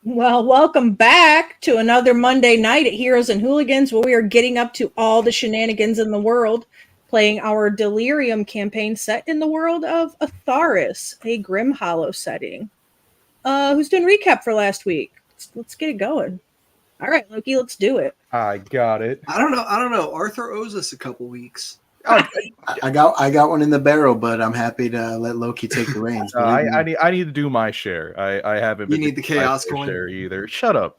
Well, welcome back to another Monday night at Heroes and Hooligans, where we are getting up to all the shenanigans in the world, playing our Delirium campaign set in the world of Atharis, a Grim Hollow setting. Who's doing recap for last week? Let's get it going. All right, Loki, let's do it. I got it. I don't know. Arthur owes us a couple weeks. I got one in the barrel, but I'm happy to let Loki take the reins. I need to do my share. I haven't. You been need the chaos doing my coin? share either. Shut up!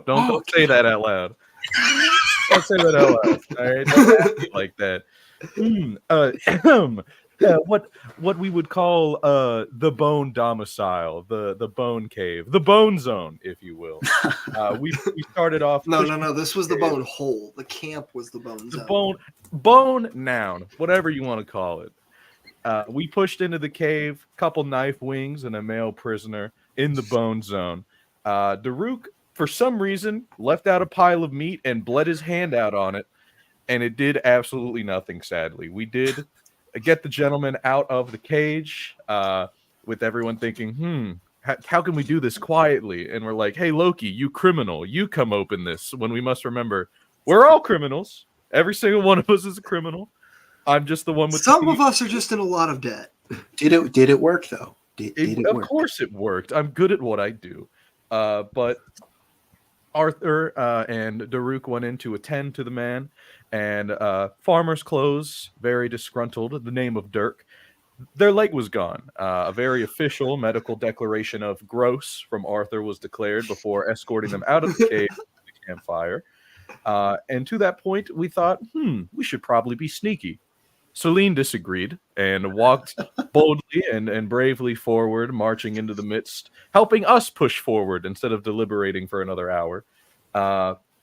Don't say that out loud. Don't say that out loud. All right, don't ask me like that. What we would call the bone domicile, the bone cave, the bone zone, if you will. We started off. No. This was the bone hole. The camp was the bone zone. Bone noun, whatever you want to call it. We pushed into the cave, couple knife wings and a male prisoner in the bone zone. Daruk, for some reason, left out a pile of meat and bled his hand out on it, and it did absolutely nothing, sadly. We did get the gentleman out of the cage, with everyone thinking, how can we do this quietly? And we're like, hey, Loki, you criminal, you come open this, when we must remember, we're all criminals. Every single one of us is a criminal. I'm just the one with Some of us are just in a lot of debt. Did it work though? Did it work? Of course it worked. I'm good at what I do. But Arthur and Daruk went in to attend to the man, and farmer's clothes, very disgruntled, the name of Dirk. Their leg was gone. A very official medical declaration of gross from Arthur was declared before escorting them out of the cave to the campfire. And to that point, we thought, we should probably be sneaky. Celine disagreed and walked boldly and bravely forward, marching into the midst, helping us push forward instead of deliberating for another hour.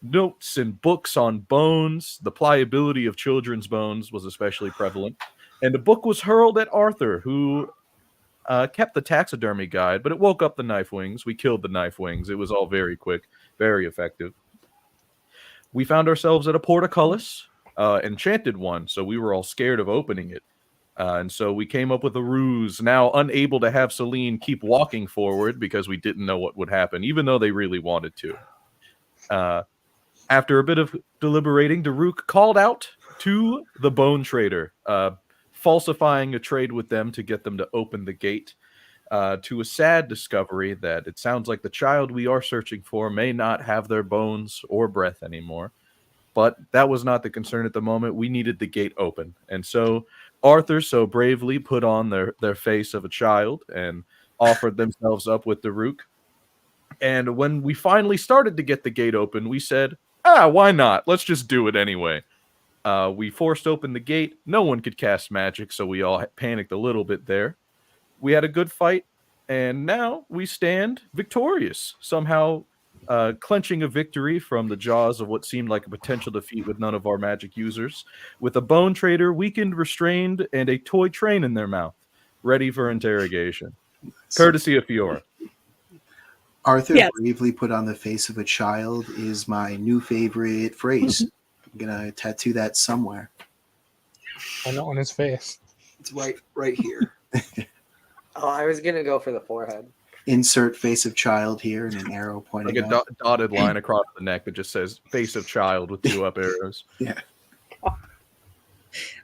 Notes and books on bones, the pliability of children's bones was especially prevalent. And a book was hurled at Arthur, who kept the taxidermy guide, but it woke up the knife wings. We killed the knife wings. It was all very quick, very effective. We found ourselves at a portcullis, enchanted one, so we were all scared of opening it. And so we came up with a ruse, now unable to have Celine keep walking forward because we didn't know what would happen, even though they really wanted to. After a bit of deliberating, Daruk called out to the bone trader, falsifying a trade with them to get them to open the gate, to a sad discovery that it sounds like the child we are searching for may not have their bones or breath anymore. But that was not the concern at the moment. We needed the gate open. And so Arthur so bravely put on their face of a child and offered themselves up with Daruk. And when we finally started to get the gate open, we said, why not? Let's just do it anyway. We forced open the gate. No one could cast magic, so we all panicked a little bit there. We had a good fight, and now we stand victorious, somehow clenching a victory from the jaws of what seemed like a potential defeat with none of our magic users, with a bone trader weakened, restrained, and a toy train in their mouth, ready for interrogation. Courtesy of Fiora. Arthur bravely put on the face of a child is my new favorite phrase. I'm going to tattoo that somewhere. Why not on his face? It's right here. Oh, I was going to go for the forehead. Insert face of child here and an arrow pointing like a dotted line across the neck that just says face of child with 2 up arrows. Yeah.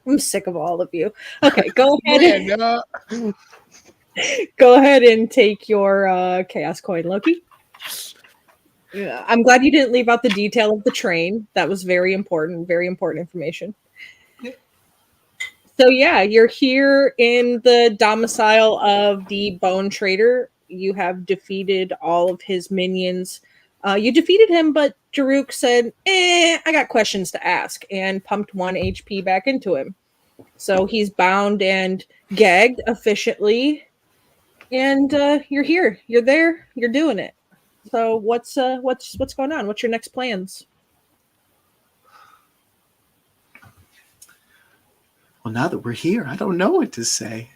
I'm sick of all of you. Okay, go ahead. Go ahead and take your chaos coin, Loki. Yeah, I'm glad you didn't leave out the detail of the train. That was very important information. So yeah, you're here in the domicile of the Bone Trader. You have defeated all of his minions. You defeated him, but Daruk said, I got questions to ask, and pumped 1 HP back into him. So he's bound and gagged efficiently, and you're here. You're there. You're doing it. So what's going on? What's your next plans? Well, now that we're here, I don't know what to say.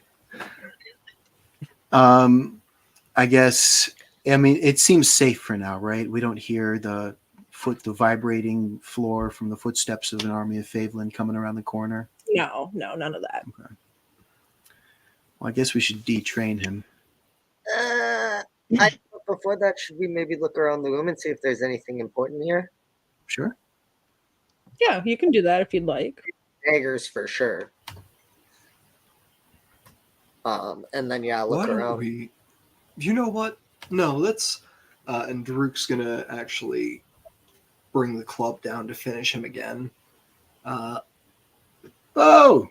I guess, it seems safe for now, right? We don't hear the vibrating floor from the footsteps of an army of Favelin coming around the corner. No, none of that. Okay. Well, I guess we should detrain him. I before that, should we maybe look around the room and see if there's anything important here? Sure. Yeah, you can do that if you'd like. Daggers for sure. And then Why look don't around. we? You know what? No, let's. And Daruk's gonna actually bring the club down to finish him again. Oh, All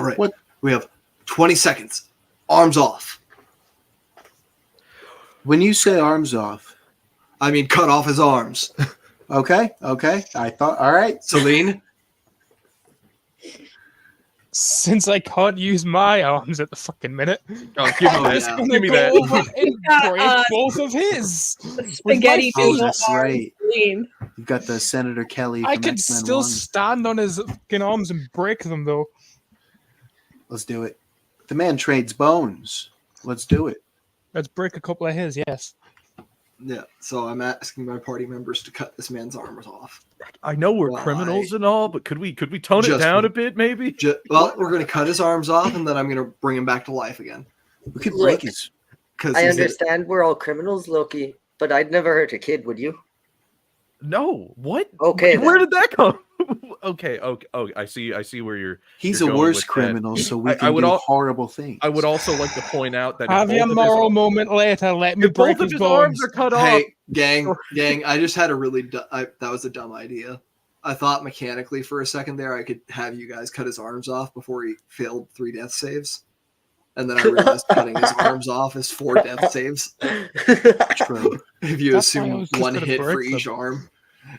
right. What? We have 20 seconds. Arms off. when you say arms off, I mean, cut off his arms. okay. I thought, all right. Celine, Since I can't use my arms at the fucking minute, Oh, give me Oh, that. yeah. Give me go that. over and break Uh, both of his. Spaghetti my Oh, noodle that's arm right. clean. You've got the Senator Kelly. I from could X-Men still 1. stand on his fucking arms and break them, though. Let's do it. The man trades bones. Let's do it. Let's break a couple of his, yes. yeah. So I'm asking my party members to cut this man's arms off. I know we're Why? criminals and all, but could we tone it Just- down a bit, maybe? Well, we're gonna cut his arms off, and then I'm gonna bring him back to life again. We could Look. break his. Because I understand we're all criminals, Loki, but I'd never hurt a kid, would you? No. What? Okay, Where then. did that come? Okay. Oh, I see where you're. He's You're a going worse with that. criminal, so we I can would do al- horrible things. I would also like to point out that Have your moral moment later. Let me if both break of his his bones. arms are cut off, Hey, gang! I just had a really that was a dumb idea. I thought mechanically for a second there I could have you guys cut his arms off before he failed 3 death saves, and then I realized cutting his arms off is 4 death saves. True. If you That's why I assume was just one gonna hit for break them. each arm.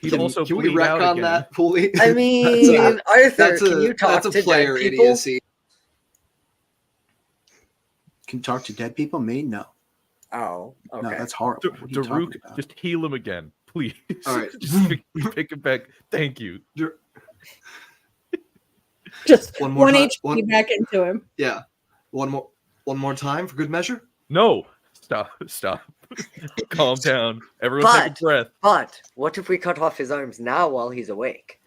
he'd Can, also can we bleed out retcon again. that, Pulley? I mean, Arthur, that's can you talk that's a to player dead people? idiocy. Can talk to dead people? Me? No. Oh, okay. No, that's horrible. What are you talking Daruk, about? just heal him again, please. All right. just pick him back. Thank you. Just One more one time. HP back into him. Yeah, one more time for good measure. No, stop. Calm down. Everyone, take a But- breath. But what if we cut off his arms now while he's awake?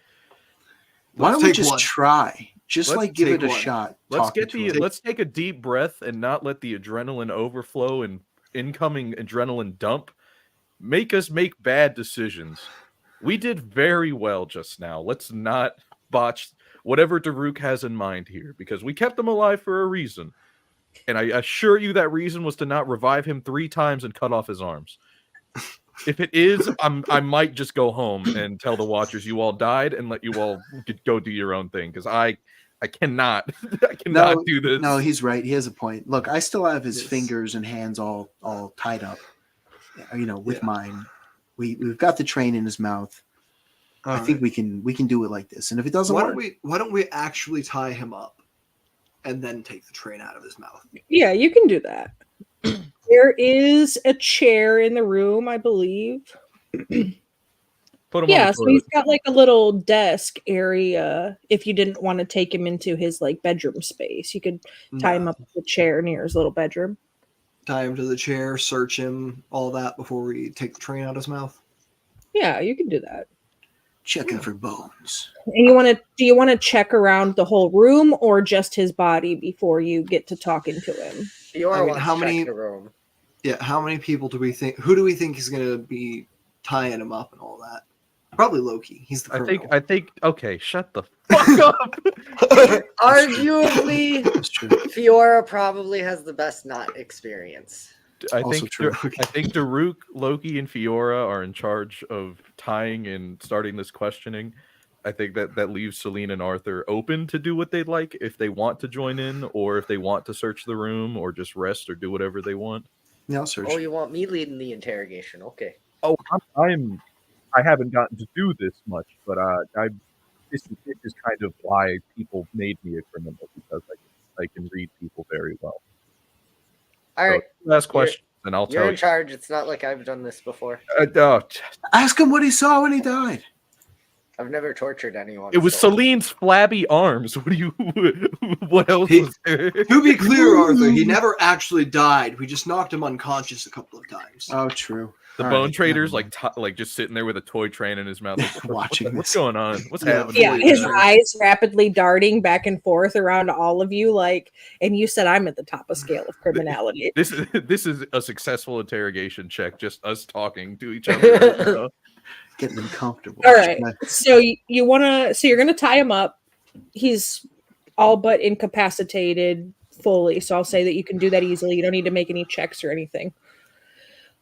Why Let's don't we take just one. try? Just Let's like give take it a one. shot. Let's talking get to the him. let's take a deep breath and not let the adrenaline overflow and incoming adrenaline dump make us make bad decisions. We did very well just now. Let's not botch whatever Daruk has in mind here, because we kept him alive for a reason. And I assure you that reason was to not revive him 3 times and cut off his arms. If it is, I might just go home and tell the Watchers you all died and let you all go do your own thing, because I cannot do this. No, he's right. He has a point. Look, I still have his Yes. fingers and hands all tied up. With Yeah. mine. We've got the train in his mouth. All I think we can do it like this. And if it doesn't Why work, don't we actually tie him up and then take the train out of his mouth? Yeah, you can do that. There is a chair in the room, I believe. Put him on Yeah, the so toilet. he's got like a little desk area. If you didn't want to take him into his like bedroom space, you could tie him up with a chair near his little bedroom. Tie him to the chair, search him, all that before we take the train out of his mouth. Yeah, you can do that. checking for bones. And do you want to check around the whole room or just his body before you get to talking to him? You I are mean, wants how to check many- the room. Yeah, how many people do we think? Who do we think is going to be tying him up and all that? Probably Loki. He's the criminal. I think. Okay, shut the fuck up. Arguably, That's true. Fiora probably has the best knot experience. I Also think true. I think Daruk, Loki, and Fiora are in charge of tying and starting this questioning. I think that leaves Celine and Arthur open to do what they'd like if they want to join in, or if they want to search the room, or just rest or do whatever they want. Yeah, I'll search. Oh, you want me leading the interrogation? Okay. Oh, I haven't gotten to do this much, but this is kind of why people made me a criminal, because I can read people very well. All right. Last question, and I'll You're tell in you. charge. It's not like I've done this before. Ask him what he saw when he died. I've never tortured anyone. It was so- Celine's flabby arms. What do you? What else He- was there? To be clear, Arthur, he never actually died. We just knocked him unconscious a couple of times. Oh, true. The All bone right, trader's never like just sitting there with a toy train in his mouth, like, Watching what's this. going on? What's Yeah, happening? Yeah, Fully his there. eyes rapidly darting back and forth around all of you, like, and you said I'm at the top of scale of criminality. This is a successful interrogation check. Just us talking to each other right now. Getting them comfortable. All right, so you want to, so you're going to tie him up. He's all but incapacitated fully, so I'll say that you can do that easily. You don't need to make any checks or anything.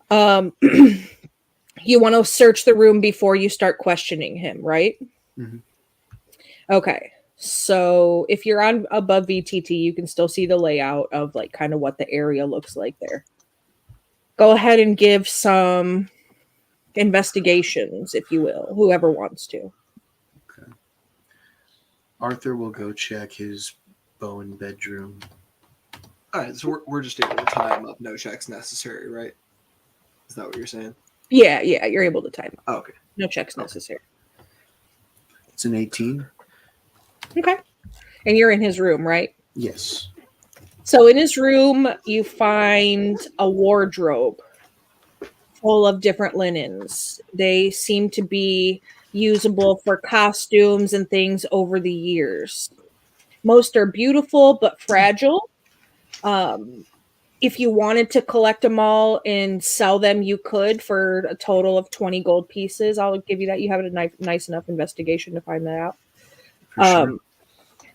You want to search the room before you start questioning him, right? Mhm. Okay. So if you're on above VTT, you can still see the layout of like kind of what the area looks like there. Go ahead and give some investigations, if you will, whoever wants to. Arthur will go check his bone bedroom. All right, so we're just able to tie him up. No checks necessary, right? Is that what you're saying? Yeah, you're able to time. Oh, okay. No checks necessary. It's an 18. Okay. And you're in his room, right? Yes. So in his room, you find a wardrobe full of different linens. They seem to be usable for costumes and things over the years. Most are beautiful but fragile. If you wanted to collect them all and sell them, you could for a total of 20 gold pieces. I'll give you that. You have a nice enough investigation to find that out. For sure.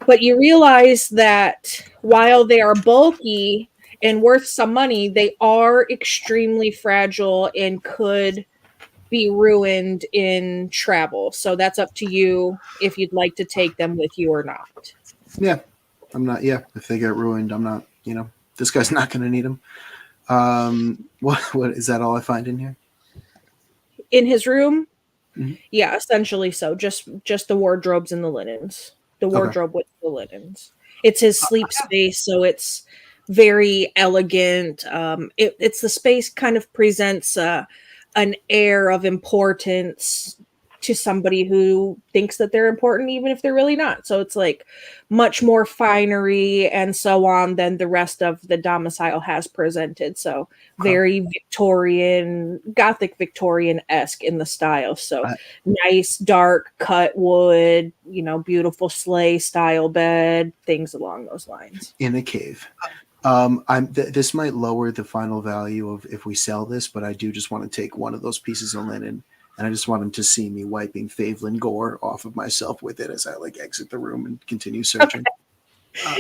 But you realize that while they are bulky and worth some money, they are extremely fragile and could be ruined in travel. So that's up to you if you'd like to take them with you or not. Yeah. I'm not. Yeah. If they get ruined, I'm not. This guy's not going to need them. What is that? All I find in here? In his room? Mhm. Yeah, essentially so. Just the wardrobes and the linens. The Okay. wardrobe with the linens. It's his sleep space, so it's very elegant. It's the space kind of presents an air of importance to somebody who thinks that they're important, even if they're really not. So it's like much more finery and so on than the rest of the domicile has presented. So very Victorian, Gothic Victorian-esque in the style. So nice, dark cut wood, beautiful sleigh style bed, things along those lines. In a cave. This might lower the final value of if we sell this, but I do just want to take one of those pieces of linen, and I just want him to see me wiping Favelin gore off of myself with it as I exit the room and continue searching.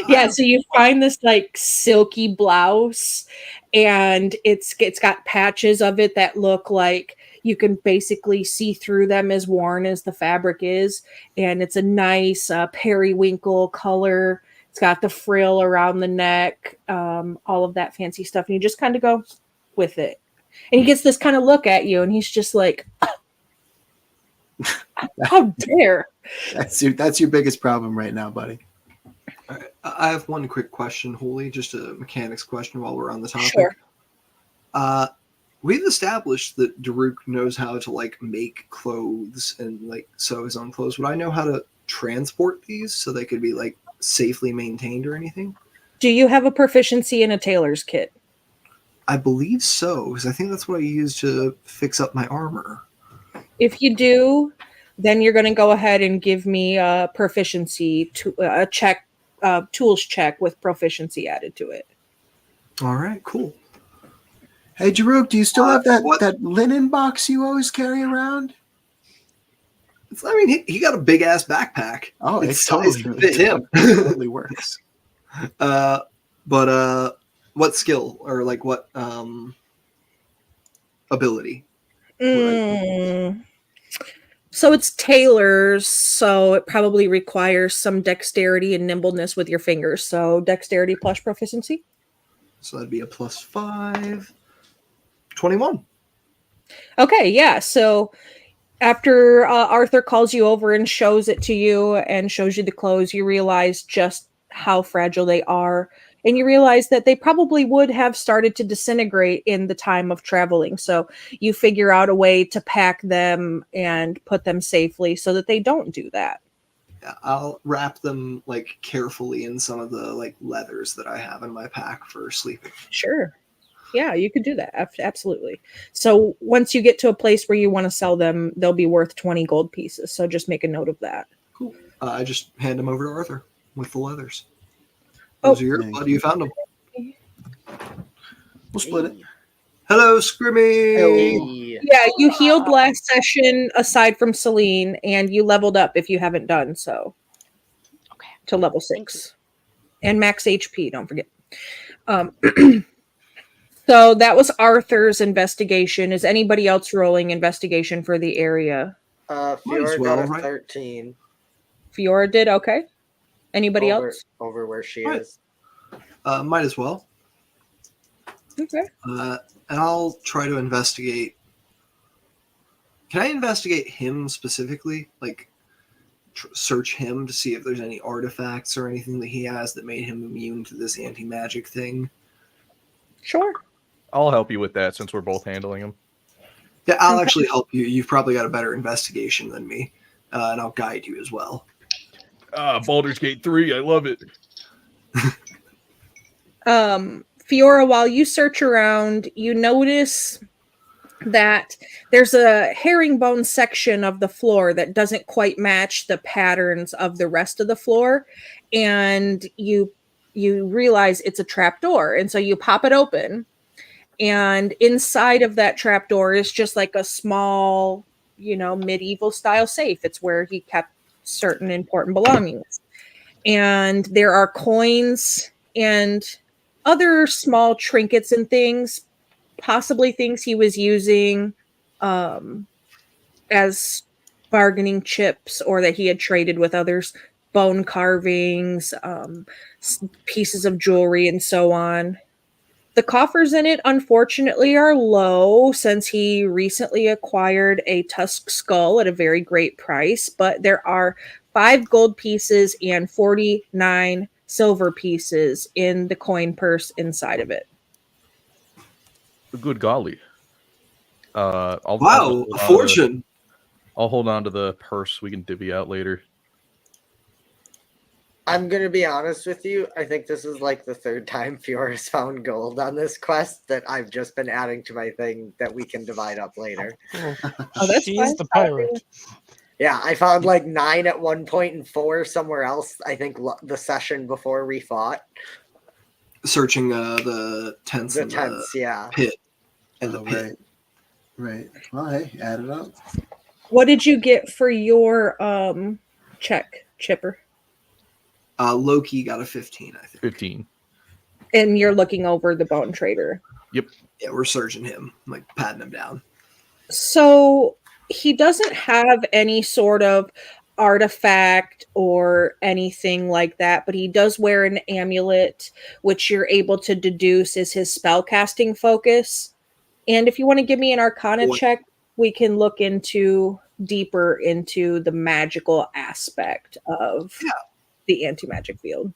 Yeah, so you find this silky blouse, and it's got patches of it that look like you can basically see through them as worn as the fabric is, and it's a nice periwinkle color. It's got the frill around the neck, all of that fancy stuff, and you just kind of go with it. And he gets this kind of look at you, and he's just like, "How dare!" That's your biggest problem right now, buddy. All right. I have one quick question, Holy, just a mechanics question while we're on the topic. Sure. We've established that Daruk knows how to make clothes and sew his own clothes. Would I know how to transport these so they could be safely maintained or anything? Do you have a proficiency in a tailor's kit? I believe so, because I think that's what I use to fix up my armor. If you do, then you're going to go ahead and give me a proficiency check, tools check with proficiency added to it. All right, cool. Hey, Jaruk, do you still have that linen box you always carry around? He got a big ass backpack. Oh, It's totally fit him. totally works. But what skill or what ability? So it's tailors, so it probably requires some dexterity and nimbleness with your fingers. So dexterity plus proficiency. So that'd be a +5. 21. Okay, yeah. So after Arthur calls you over and shows it to you and shows you the clothes, you realize just how fragile they are. And you realize that they probably would have started to disintegrate in the time of traveling. So you figure out a way to pack them and put them safely so that they don't do that. Yeah, I'll wrap them carefully in some of the leathers that I have in my pack for sleeping. Sure. Yeah, you could do that. Absolutely. So once you get to a place where you want to sell them, they'll be worth 20 gold pieces. So just make a note of that. Cool. I just hand them over to Arthur with the leathers. Oh. Those are yours, Thank buddy. You found them. We'll split it. Hello, Scrimmy. Hey. Yeah, you healed last session aside from Celine, and you leveled up if you haven't done so. Okay. To level Thank 6. And max HP, don't forget. So that was Arthur's investigation. Is anybody else rolling investigation for the area? Might as Fiora well, got a right? 13 Fiora did? Okay. Anybody over, else? over where she Right. is. Might as well. Okay. And I'll try to investigate. Can I investigate him specifically? Like, search him to see if there's any artifacts or anything that he has that made him immune to this anti-magic thing? Sure. I'll help you with that since we're both handling them. Yeah, I'll Okay. actually help you. You've probably got a better investigation than me, and I'll guide you as well. Baldur's Gate 3, I love it. Fiora, while you search around, you notice that there's a herringbone section of the floor that doesn't quite match the patterns of the rest of the floor, and you realize it's a trapdoor, and so you pop it open, and inside of that trapdoor is just like a small, medieval style safe. It's where he kept certain important belongings, and there are coins and other small trinkets and things, possibly things he was using as bargaining chips or that he had traded with others, bone carvings, pieces of jewelry, and so on. The coffers in it, unfortunately, are low since he recently acquired a tusk skull at a very great price, but there are 5 gold pieces and 49 silver pieces in the coin purse inside of it. Good golly. I'll Wow, hold a on fortune! I'll hold on to the purse. We can divvy out later. I'm going to be honest with you. I think this is like the third time Fiora's found gold on this quest that I've just been adding to my thing that we can divide up later. Oh, that's She's fine. the pirate. Yeah, I found like 9 at one point and 4 somewhere else. I think the session before we fought. Searching the tents The and tents, yeah. the pit. And the Oh, pit. right. Well, hey, add it up. What did you get for your check, Chipper? Loki got a 15, I think. 15. And you're looking over the bone trader. Yeah, we're searching him, like patting him down. So he doesn't have any sort of artifact or anything like that, but he does wear an amulet, which you're able to deduce is his spellcasting focus. And if you want to give me an Arcana check, we can look deeper into the magical aspect of the anti-magic field.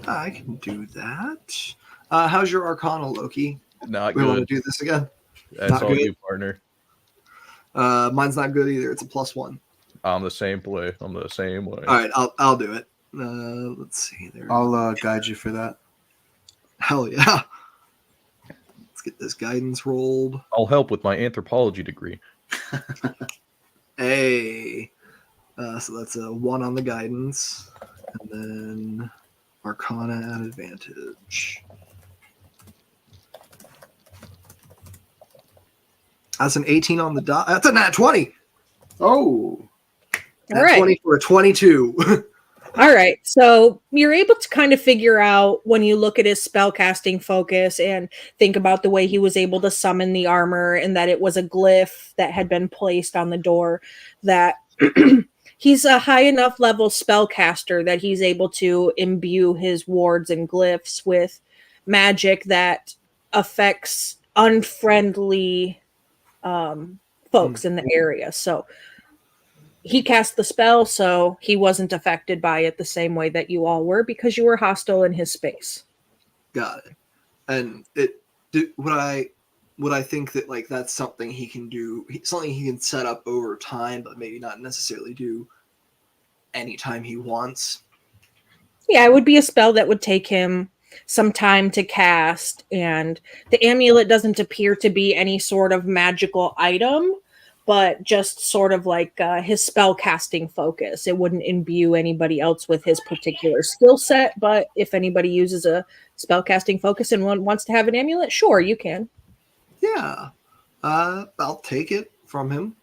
I can do that. How's your Arcana, Loki? Not We want to good. do this again? That's not all good. you, partner. Mine's not good either. It's a +1. I'm the same play. I'm the same way. All right, I'll do it. Let's see there. I'll guide you for that. Hell yeah. Let's get this guidance rolled. I'll help with my anthropology degree. Hey. So that's a 1 on the guidance. And then Arcana at advantage. That's an 18 on the dot. That's a nat 20. Oh, Nat All right. 20 for a 22. All right. So you're able to kind of figure out when you look at his spellcasting focus and think about the way he was able to summon the armor and that it was a glyph that had been placed on the door, that he's a high enough level spellcaster that he's able to imbue his wards and glyphs with magic that affects unfriendly folks in the area. So he cast the spell, so he wasn't affected by it the same way that you all were because you were hostile in his space. Got it. And would I think that like that's something he can do, something he can set up over time, but maybe not necessarily do anytime he wants? Yeah, it would be a spell that would take him some time to cast, and the amulet doesn't appear to be any sort of magical item, but just sort of like his spell casting focus. It wouldn't imbue anybody else with his particular skill set, but if anybody uses a spell casting focus and wants to have an amulet, sure, you can. Yeah. I'll take it from him.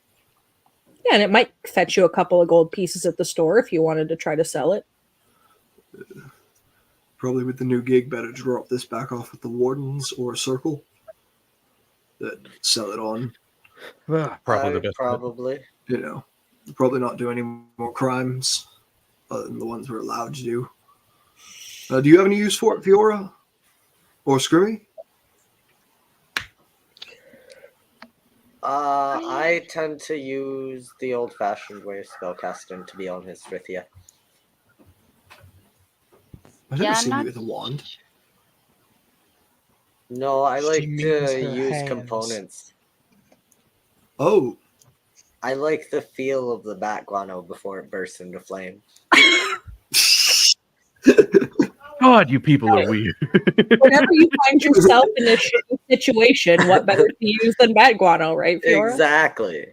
Yeah, and it might fetch you a couple of gold pieces at the store if you wanted to try to sell it. Probably with the new gig, better drop this back off with the wardens or a circle that sell it on. Probably the best. Probably. You know, probably not do any more crimes other than the ones we're allowed to do. Do you have any use for it, Fiora? Or Scrimmy? I tend to use the old-fashioned way of spellcasting, to be honest with you. I've never seen you with a wand. No, I She like means to her use hands. components. Oh, I like the feel of the bat guano before it bursts into flame. God, you people are weird. Whenever you find yourself in a shitty situation, what better to use than bat guano, right, Fiora? Exactly.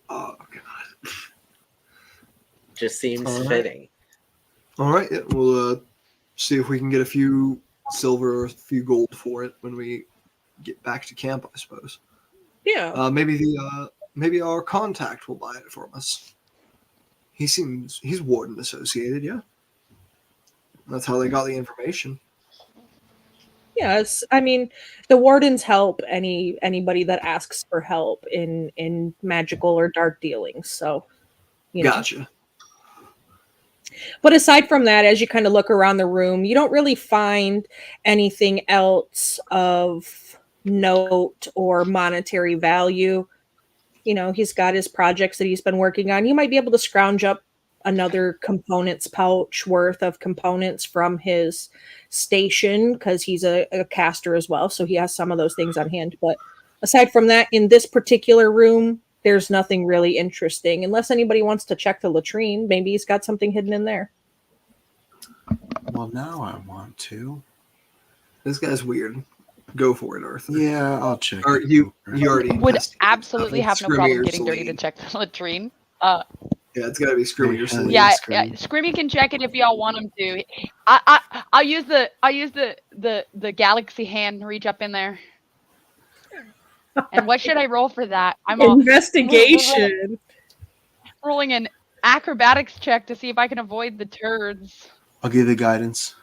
oh God. Just seems All right. fitting. All right, yeah, we'll see if we can get a few silver or a few gold for it when we get back to camp, I suppose. Yeah. Maybe our contact will buy it from us. He's warden associated, yeah. That's how they got the information. Yes. I mean, the wardens help anybody that asks for help in magical or dark dealings. So, you know. Gotcha. But aside from that, as you kind of look around the room, you don't really find anything else of note or monetary value. You know, he's got his projects that he's been working on. You might be able to scrounge up another components pouch worth of components from his station because he's a caster as well. So he has some of those things on hand. But aside from that, in this particular room, there's nothing really interesting unless anybody wants to check the latrine. Maybe he's got something hidden in there. Well, now I want to. This guy's weird. Go for it, Arthur. Yeah, I'll check. Or it. you already Would investigated. absolutely have no Scrimmy problem or getting dirty to Celine. check the latrine. Yeah, it's got to be Scrimmy or Yeah, Celine. Yeah, Scrimmy. Scrimmy can check it if y'all want him to. I'll use the galaxy hand and reach up in there. And what should I roll for that? I'm Investigation. rolling an acrobatics check to see if I can avoid the turds. I'll give you guidance.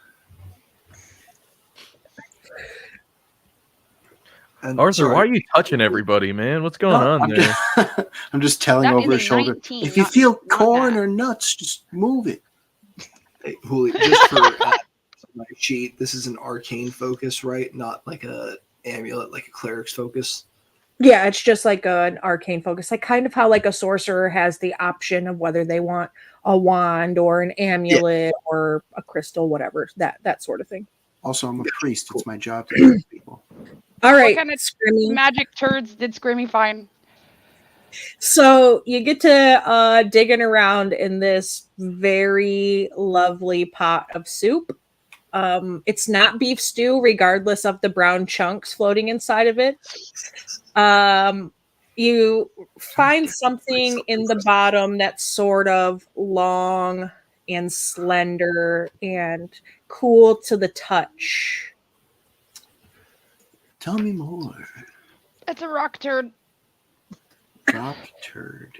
And, Arthur, sorry, why are you touching everybody, man? What's going No, on I'm there? just, I'm just telling That over is his a shoulder. 19, If you not- feel not corn that. or nuts, just move it. Hey, Huli, just for my sheet, this is an arcane focus, right? Not like a amulet, like a cleric's focus. Yeah, it's just like an arcane focus, like kind of how like a sorcerer has the option of whether they want a wand or an amulet or a crystal, whatever, that sort of thing. Also, I'm a priest. It's my job to help people. All right, kind of Scrimmy. Magic turds did Scrimmy find? So you get to digging around in this very lovely pot of soup. It's not beef stew, regardless of the brown chunks floating inside of it. You find something in the bottom that's sort of long and slender and cool to the touch. Tell me more. It's a rock turd. Rock turd.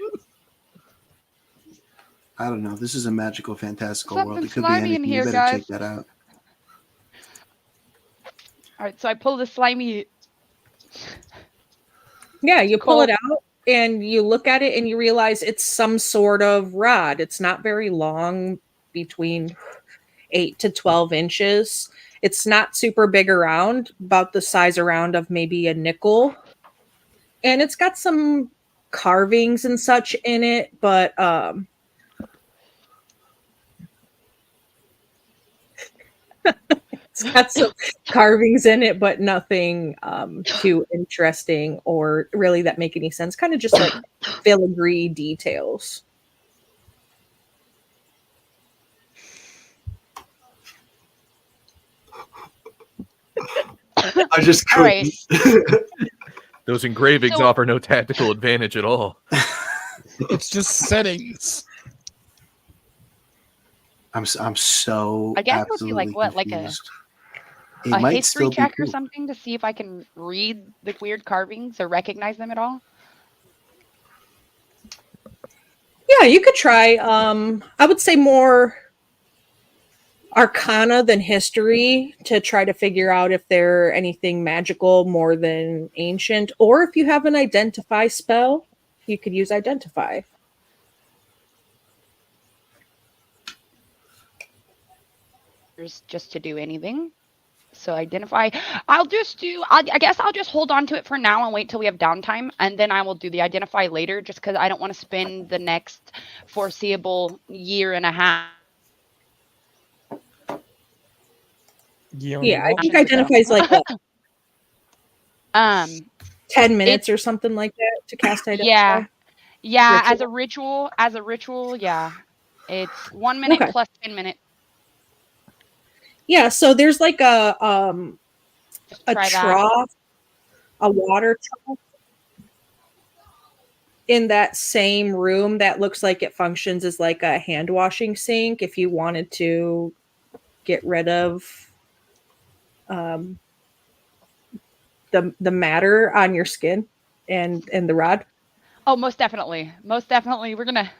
I don't know. This is a magical, fantastical world. Something It could be slimy in anything. here, You better guys. check that out. All right, so I pull the slimy. Yeah, you pull Cool. it out and you look at it and you realize it's some sort of rod. It's not very long, between 8 to 12 inches. It's not super big around, about the size around of maybe a nickel. And it's got some carvings and such in it, but it's got some carvings in it, but nothing too interesting or really that make any sense. Kind of just like filigree details. I just All right. couldn't. Those engravings So- offer no tactical advantage at all. It's just settings. I'm so I guess it would be like absolutely what, like a- confused. It A might history still be check or cool. something to see if I can read the weird carvings or recognize them at all. Yeah, you could try. I would say more arcana than history to try to figure out if they're anything magical more than ancient, or if you have an identify spell, you could use identify. Just to do anything. So identify. I guess I'll just hold on to it for now and wait till we have downtime, and then I will do the identify later. Just because I don't want to spend the next foreseeable year and a half. Yeah, I think So- identify is like what, Um. 10 minutes or something like that to cast identify. Yeah. Ritual. As a ritual. Yeah. It's 1 minute Okay. plus 10 minutes. Yeah, so there's like a Just a try that. trough, a water trough in that same room that looks like it functions as like a hand washing sink if you wanted to get rid of the matter on your skin and the rod. Oh, most definitely. Most definitely. We're gonna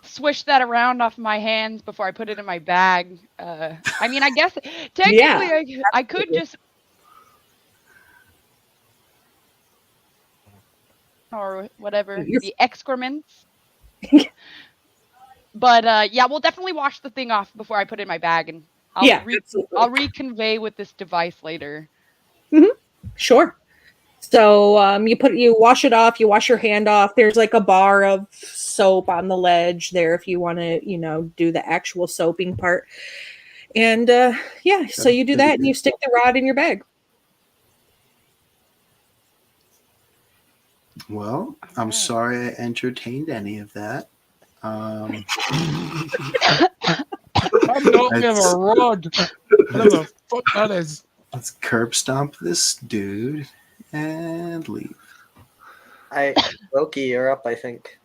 swish that around off my hands before I put it in my bag. I mean, I guess technically I could just or whatever You're- the excrements. But yeah, we'll definitely wash the thing off before I put it in my bag, and I'll Yeah, absolutely. I'll reconvey with this device later. Sure. So you wash it off, you wash your hand off. There's like a bar of soap on the ledge there if you want to, do the actual soaping part. And yeah, so you do that and you stick the rod in your bag. Well, I'm sorry I entertained any of that. I'm not gonna have a rod. Whatever the fuck that is. Let's curb stomp this dude and leave. Loki, you're up, I think.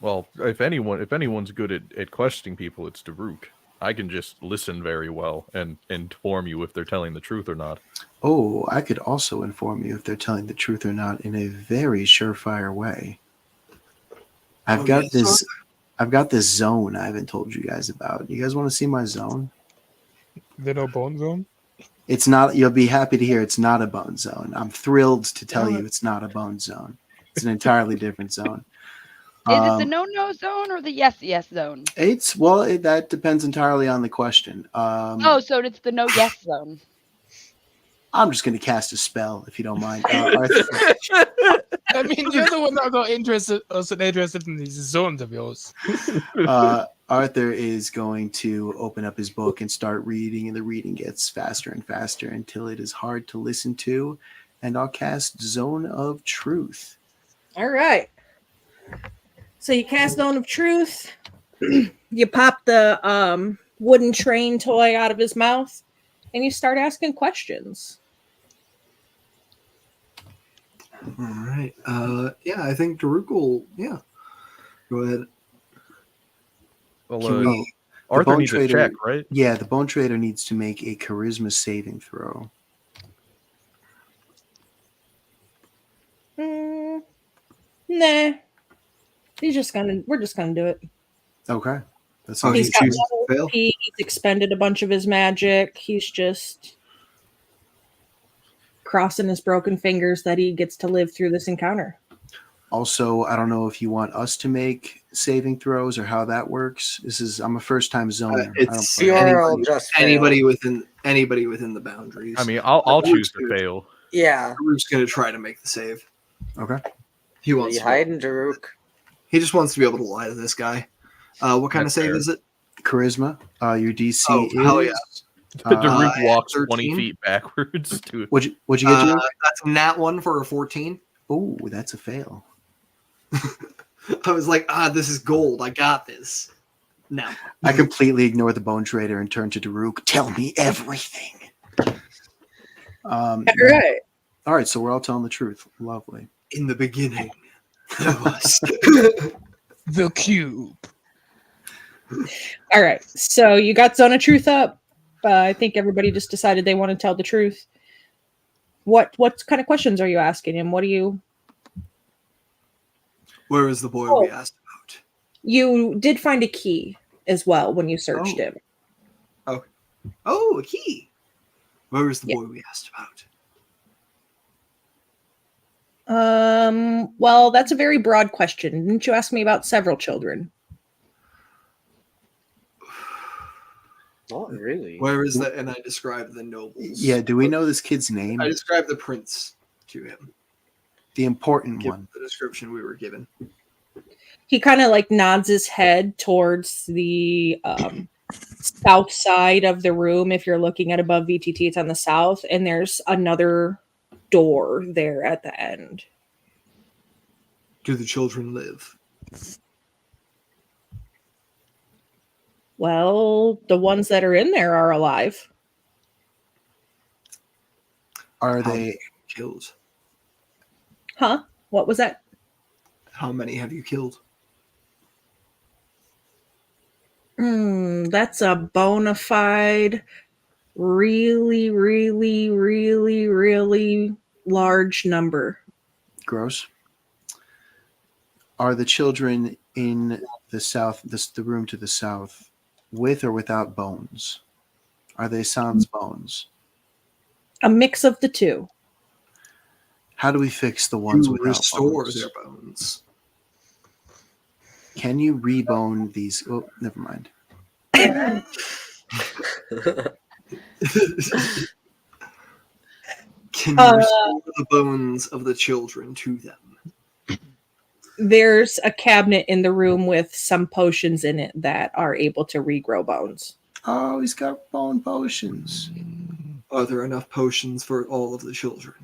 Well, if anyone's good at questioning people, it's Daruk. I can just listen very well and inform you if they're telling the truth or not. Oh, I could also inform you if they're telling the truth or not in a very surefire way. I've got this zone I haven't told you guys about. You guys want to see my zone? Little bone zone. It's not. You'll be happy to hear it's not a bone zone. I'm thrilled to tell you it's not a bone zone. It's an entirely different zone. Is it the no zone or the yes zone? That depends entirely on the question. Oh, so it's the no yes zone. I'm just going to cast a spell if you don't mind. I mean, you're the one that got interested in these zones of yours. Arthur is going to open up his book and start reading, and the reading gets faster and faster until it is hard to listen to. And I'll cast Zone of Truth. All right. So you cast Zone of Truth. You pop the wooden train toy out of his mouth, and you start asking questions. All right. Yeah, I think Daruk will. Yeah. Go ahead. Well, Arthur needs a check, right? Yeah, the Bone Trader needs to make a charisma saving throw. Nah. We're just gonna do it. Okay. That's Oh, all he He's got chooses to level fail? P, he's expended a bunch of his magic. He's just crossing his broken fingers that he gets to live through this encounter. Also, I don't know if you want us to make saving throws or how that works. I'm a first time zoner. It's You'll just fail. anybody within the boundaries. I mean, I'll choose to fail. Yeah. Daruk's going to try to make the save. Okay. He Are wants. you To, hiding, Daruk? he just wants to be able to lie to this guy. What kind That's of save fair. is it? Charisma. Your DC Oh, is. hell yeah. Daruk walks 13? 20 feet backwards to it. What'd you get, Drew? That's a nat 1 for a 14. Oh, that's a fail. I was like, this is gold. I got this. Now. I completely ignore the bone trader and turn to Daruk. Tell me everything. All right. All right, so we're all telling the truth. Lovely. In the beginning, there was. The cube. All right. So you got Zone of Truth up. I think everybody just decided they want to tell the truth. What kind of questions are you asking him? What do you? Where is the boy we asked about? You did find a key as well when you searched Oh. him. Oh, a key. Where is the boy we asked about? Well, that's a very broad question. Didn't you ask me about several children? Not really. Where is that? And I described the nobles. Yeah, do we know this kid's name? I described the prince to him. The important Give one. the description we were given. He kind of like nods his head towards the south side of the room. If you're looking at above VTT, it's on the south, and there's another door there at the end. Do the children live? Well, the ones that are in there are alive. Are How they? many killed? Huh? What was that? How many have you killed? That's a bona fide, really, really, really, really large number. Gross. Are the children in the south, the room to the south, with or without bones? Are they sans bones? A mix of the two. How do we fix the ones To without restore bones? their bones. Can you rebone these? Oh, never mind. Can you restore the bones of the children to them? There's a cabinet in the room with some potions in it that are able to regrow bones. Oh, he's got bone potions. Are there enough potions for all of the children?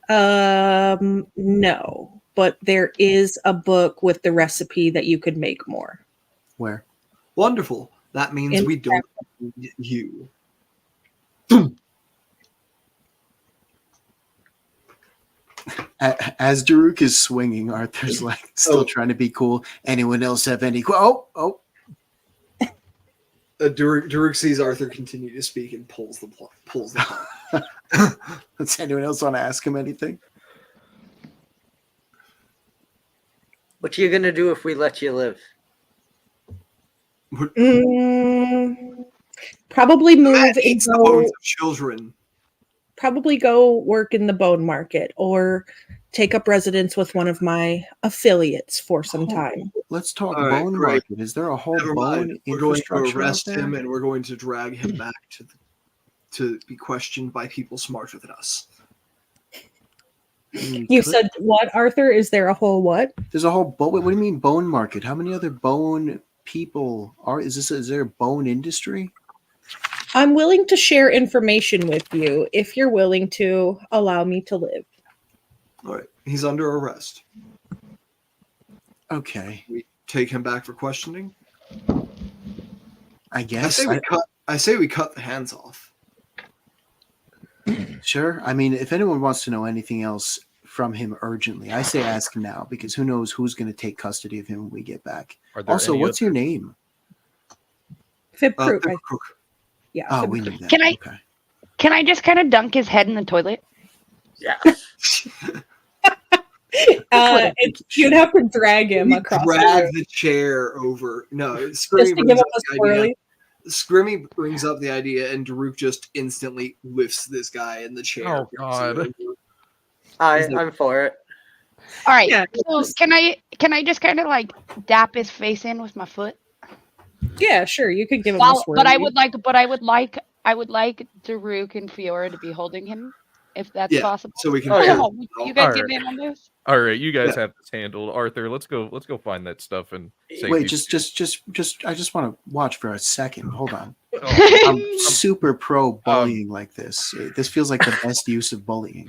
No, but there is a book with the recipe that you could make more. Where? Wonderful. That means In we don't need you. As Daruk is swinging, Arthur's like still trying to be cool. Anyone else have any? Oh! Daruk sees Arthur continue to speak and pulls the plug. Does anyone else want to ask him anything? What you gonna do if we let you live? Probably move Man and eats the go. bones of children. Probably go work in the bone market or take up residence with one of my affiliates for some time. Let's talk All right, bone great. market. Is there a whole Never bone mind. We're going to infrastructure out arrest there? him and we're going to drag him back to be questioned by people smarter than us. You said what, Arthur? Is there a whole what? There's a whole bone. What do you mean bone market? How many other bone people are? Is there a bone industry? I'm willing to share information with you if you're willing to allow me to live. All right, he's under arrest. Okay, We take him back for questioning. I guess. I say we cut the hands off. Sure. I mean, if anyone wants to know anything else from him urgently, I say ask now because who knows who's going to take custody of him when we get back. Are there Also, any what's your name? Fib Crook, Crook. yeah. Oh, Fib we Crook. knew that. Can I- Okay. Can I just kind of dunk his head in the toilet? Yeah. You'd have to drag him We across. drag the the chair over. No, just Scrimmy to brings give up him a the idea. swirly. Scrimmy brings up the idea, and Daruk just instantly lifts this guy in the chair. Oh, God. I'm for it. All right. Yeah, So just- can I just kind of like dap his face in with my foot? Yeah, sure. You could give him a Well, swirly. but I would like Daruk and Fiora to be holding him, if that's Yeah, possible. so we can. Oh, yeah. Oh, you guys All get right. in on this? All right, you guys Yeah. have this handled. Arthur, let's go find that stuff and save Wait, these just I just want to watch for a second. Hold on. Oh, I'm super pro bullying like this. This feels like the best use of bullying.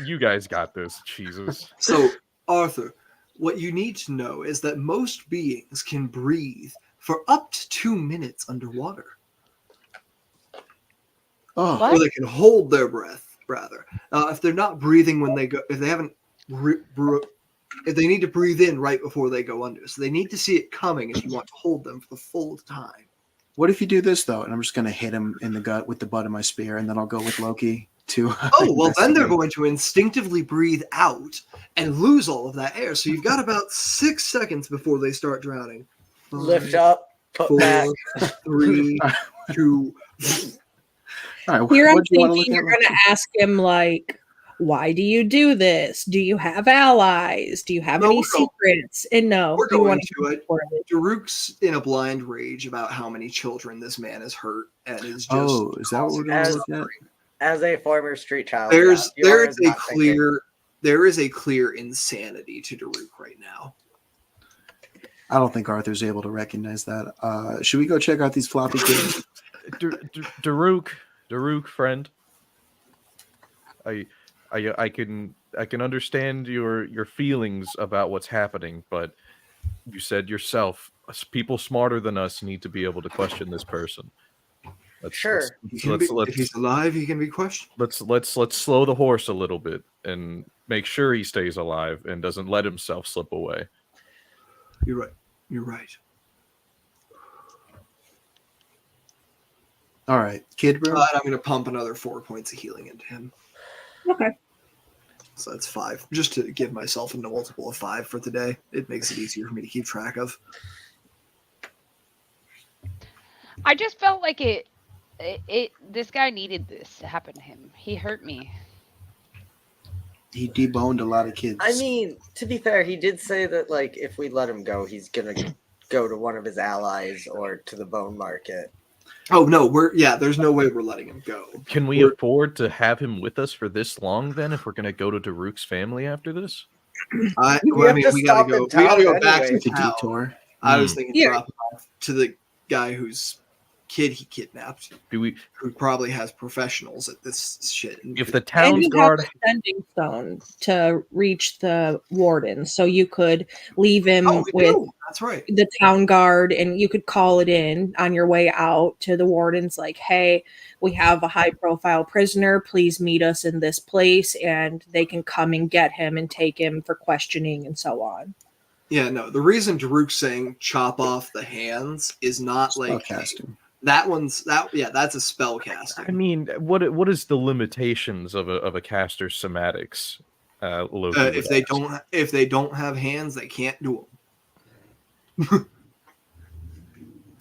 you guys got this. Jesus. So, Arthur, what you need to know is that most beings can breathe for up to 2 minutes underwater. Oh, What? Or they can hold their breath, rather. If they're not breathing when they go, if they haven't, if they need to breathe in right before they go under. So they need to see it coming if you want to hold them for the full time. what if you do this though? And I'm just gonna hit him in the gut with the butt of my spear, and then I'll go with Loki to. Oh, well, then they're investigate. going to instinctively breathe out and lose all of that air. So you've got about 6 seconds before they start drowning. Lift 5, up, put 4, back. 3, 2. All right, Here I'm what do you want to thinking look you're at? going to ask him, like, why do you do this? Do you have allies? Do you have No, any we're going- secrets? And no, We're we going want to it. report it. Daruk's in a blind rage about how many children this man has hurt, and is just. Oh, is that what we're going to As- look at? As a former street child, There's yeah, there Fiora is is a not thinking. clear insanity to Daruk right now. I don't think Arthur's able to recognize that. Should we go check out these floppy kids? Daruk, friend. I can understand your feelings about what's happening, but you said yourself, people smarter than us need to be able to question this person. Sure. If he's alive, he can be questioned. Let's slow the horse a little bit and make sure he stays alive and doesn't let himself slip away. You're right. You're right. All right, kid bro. And I'm going to pump another 4 points of healing into him. Okay. So that's 5. Just to give myself a multiple of 5 for today. It makes it easier for me to keep track of. I just felt like this guy needed this to happen to him. He hurt me. He deboned a lot of kids. I mean, to be fair, he did say that like if we let him go, he's gonna go to one of his allies or to the bone market. Oh, no. There's no way we're letting him go. Can we afford to have him with us for this long then if we're going to go to Daruk's family after this? We have to We got stop to in go. We got to go town back anyway. to the town. detour. I was thinking Yeah. drop him off to the guy whose kid he kidnapped, Do we? who probably has professionals at this shit. If the And town's you guard, have a sending stone to reach the warden, so you could leave him we with do. That's right. the town guard, and you could call it in on your way out to the wardens, like, hey, we have a high profile prisoner, please meet us in this place, and they can come and get him and take him for questioning and so on. Yeah, no. The reason Daruk's saying chop off the hands is not like Spellcasting. that's a spell casting. I mean, what is the limitations of a caster's somatics? Loki would If they don't have hands, they can't do them.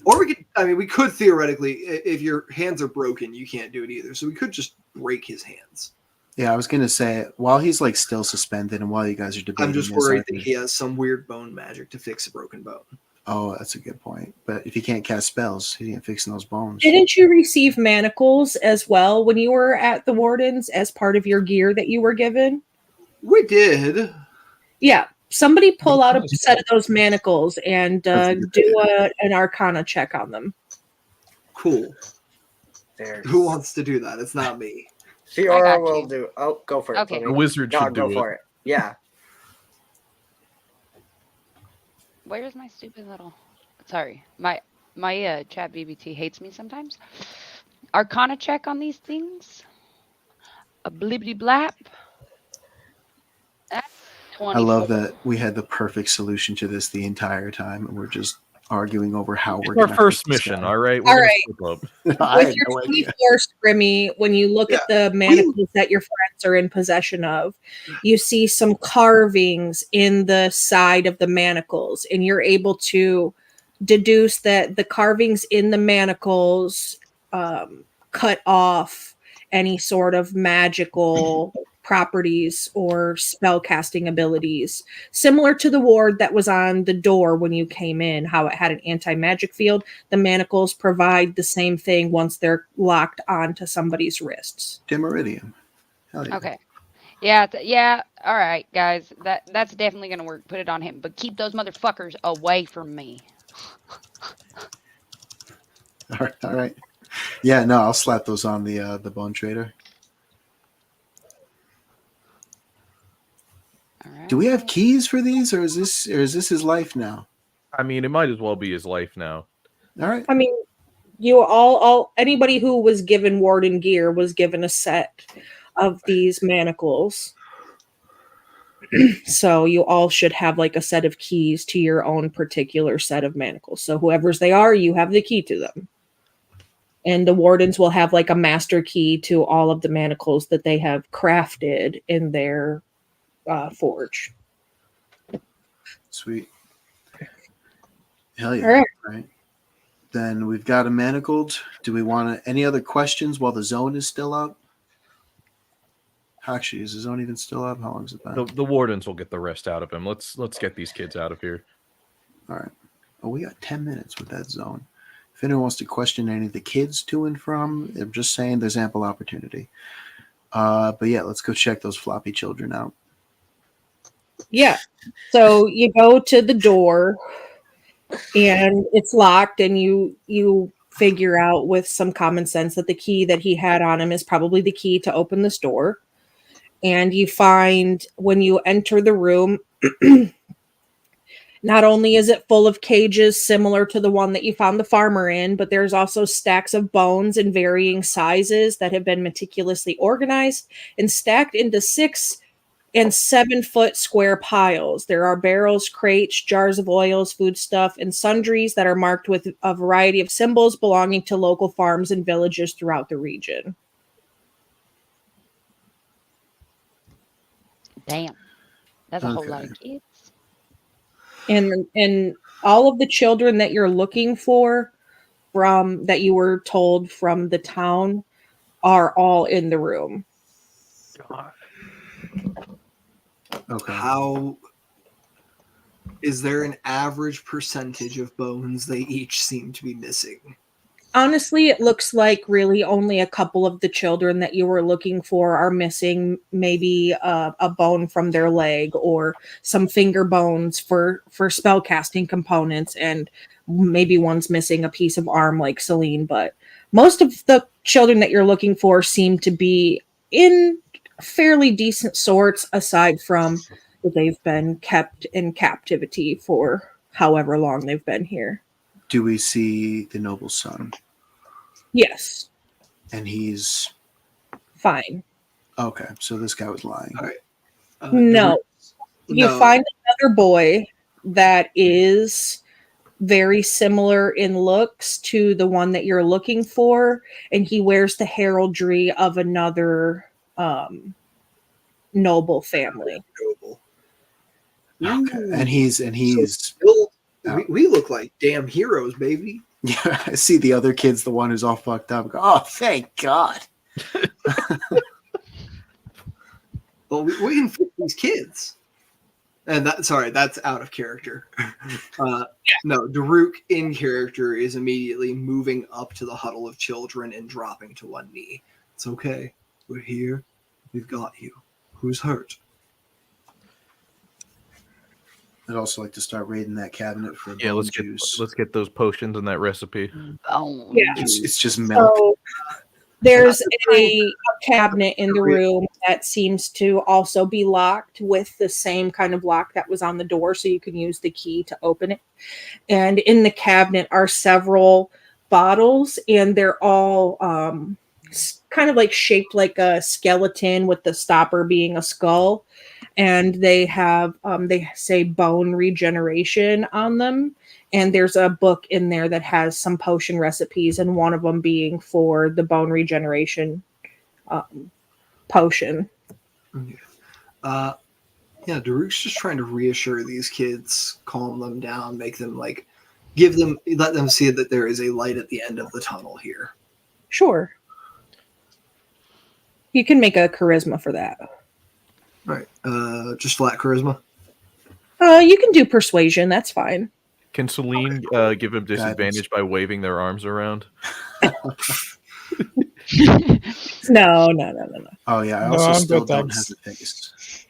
Or we could theoretically, if your hands are broken, you can't do it either. So we could just break his hands. Yeah, I was gonna say while he's like still suspended and while you guys are debating, I'm just this, worried Arthur- that he has some weird bone magic to fix a broken bone. Oh, that's a good point. But if he can't cast spells, he ain't fixing those bones. Didn't you receive manacles as well when you were at the wardens as part of your gear that you were given? We did. Yeah. Somebody pull out a set of those manacles and That's a good do an arcana check on them. Cool. There's Who wants to do that? It's not me. I Fiora got will you. do. Oh, go for it. Okay. Tony. The wizard No, should go do for it. it. Yeah. Where's my stupid little? Sorry, my chat BBT hates me sometimes. Arcana check on these things. A blibbity blap. That's 24. I love that we had the perfect solution to this the entire time, and we're just arguing over how we're It's our gonna first fix this mission, guy. all right? All We're right. gonna slip up. I With had your no idea. 24 Scrimmy, when you look at the manacles that your friends are in possession of, you see some carvings in the side of the manacles, and you're able to deduce that the carvings in the manacles cut off any sort of magical properties or spell casting abilities, similar to the ward that was on the door when you came in, how it had an anti-magic field. The manacles provide the same thing once they're locked onto somebody's wrists. Demiridium. Hell yeah. Okay. Yeah, yeah. All right, guys. That's definitely gonna work. Put it on him, but keep those motherfuckers away from me. All right. Yeah, no, I'll slap those on the bone trader. All right. Do we have keys for these, or is this his life now? I mean, it might as well be his life now. All right. I mean, you all anybody who was given warden gear was given a set of these manacles. So you all should have like a set of keys to your own particular set of manacles. So whoever's they are, you have the key to them. And the wardens will have like a master key to all of the manacles that they have crafted in their forge. Sweet. Hell yeah. All right. Right. Then we've got a manacled. Do we want any other questions while the zone is still up? Actually, is the zone even still up? How long has it been? The wardens will get the rest out of him. Let's get these kids out of here. All right. Oh, we got 10 minutes with that zone. If anyone wants to question any of the kids to and from, I'm just saying there's ample opportunity. But yeah, let's go check those floppy children out. Yeah. So you go to the door and it's locked, and you figure out with some common sense that the key that he had on him is probably the key to open this door. And you find when you enter the room, not only is it full of cages similar to the one that you found the farmer in, but there's also stacks of bones in varying sizes that have been meticulously organized and stacked into 6 and 7 foot square piles. There are barrels, crates, jars of oils, foodstuff, and sundries that are marked with a variety of symbols belonging to local farms and villages throughout the region. Damn. That's a whole lot of kids. And all of the children that you're looking for from that you were told from the town are all in the room. Okay. How is there an average percentage of bones they each seem to be missing? Honestly, it looks like really only a couple of the children that you were looking for are missing maybe a bone from their leg or some finger bones for spell casting components, and maybe one's missing a piece of arm like Celine. But most of the children that you're looking for seem to be in fairly decent sorts, aside from that they've been kept in captivity for however long they've been here. Do we see the noble's son? Yes. And he's Fine. okay. So this guy was lying. All right. No. You No. find another boy that is very similar in looks to the one that you're looking for, and he wears the heraldry of another noble family. Noble. Okay. Ooh. And he's Still, Oh. we look like damn heroes, baby. yeah. I see the other kid's the one who's all fucked up. I go, oh, thank God. Well, we can fix these kids. And that's out of character. No, Daruk in character is immediately moving up to the huddle of children and dropping to one knee. It's okay. We're here. We've got you. Who's hurt? I'd also like to start raiding that cabinet for Yeah, let's juice. get those potions and that recipe. Oh, Yeah. It's just milk. So there's a cabinet in the room that seems to also be locked with the same kind of lock that was on the door, so you can use the key to open it. And in the cabinet are several bottles, and they're all kind of like shaped like a skeleton, with the stopper being a skull. And they have they say bone regeneration on them. And there's a book in there that has some potion recipes, and one of them being for the bone regeneration potion. Yeah, Daruk's just trying to reassure these kids, calm them down, make them let them see that there is a light at the end of the tunnel here. Sure. You can make a charisma for that. All right, just flat charisma. You can do persuasion. That's fine. Can Celine give him disadvantage by waving their arms around? No. Oh yeah, I No, also I'm still good, don't thanks. have the face.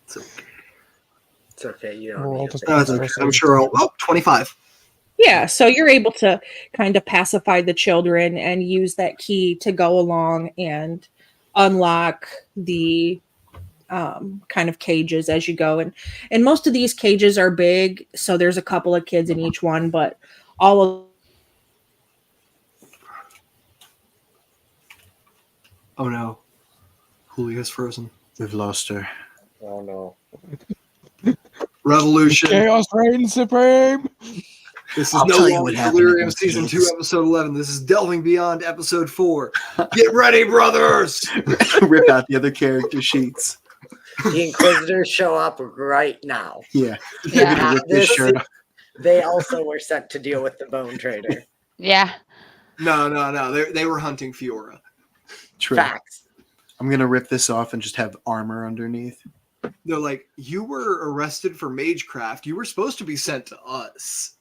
So, It's okay. You don't Roll need to- to. no, it's okay. I'm sure 25. Yeah, so you're able to kind of pacify the children and use that key to go along and unlock the kind of cages as you go, and most of these cages are big, so there's a couple of kids in each one, but all of Oh no. Julia's frozen. We've lost her. Oh no. Revolution. Chaos reigns supreme. This is I'll no tell you longer what happened to Delirium those Season 2, kids. Episode 11. This is Delving Beyond Episode 4. Get ready, brothers! Rip out the other character sheets. The Inquisitors show up right now. Yeah. Yeah. Rip this shirt off. They also were sent to deal with the Bone Trader. Yeah. No. They were hunting Fiora. True. Facts. I'm gonna rip this off and just have armor underneath. They're like, you were arrested for magecraft. You were supposed to be sent to us.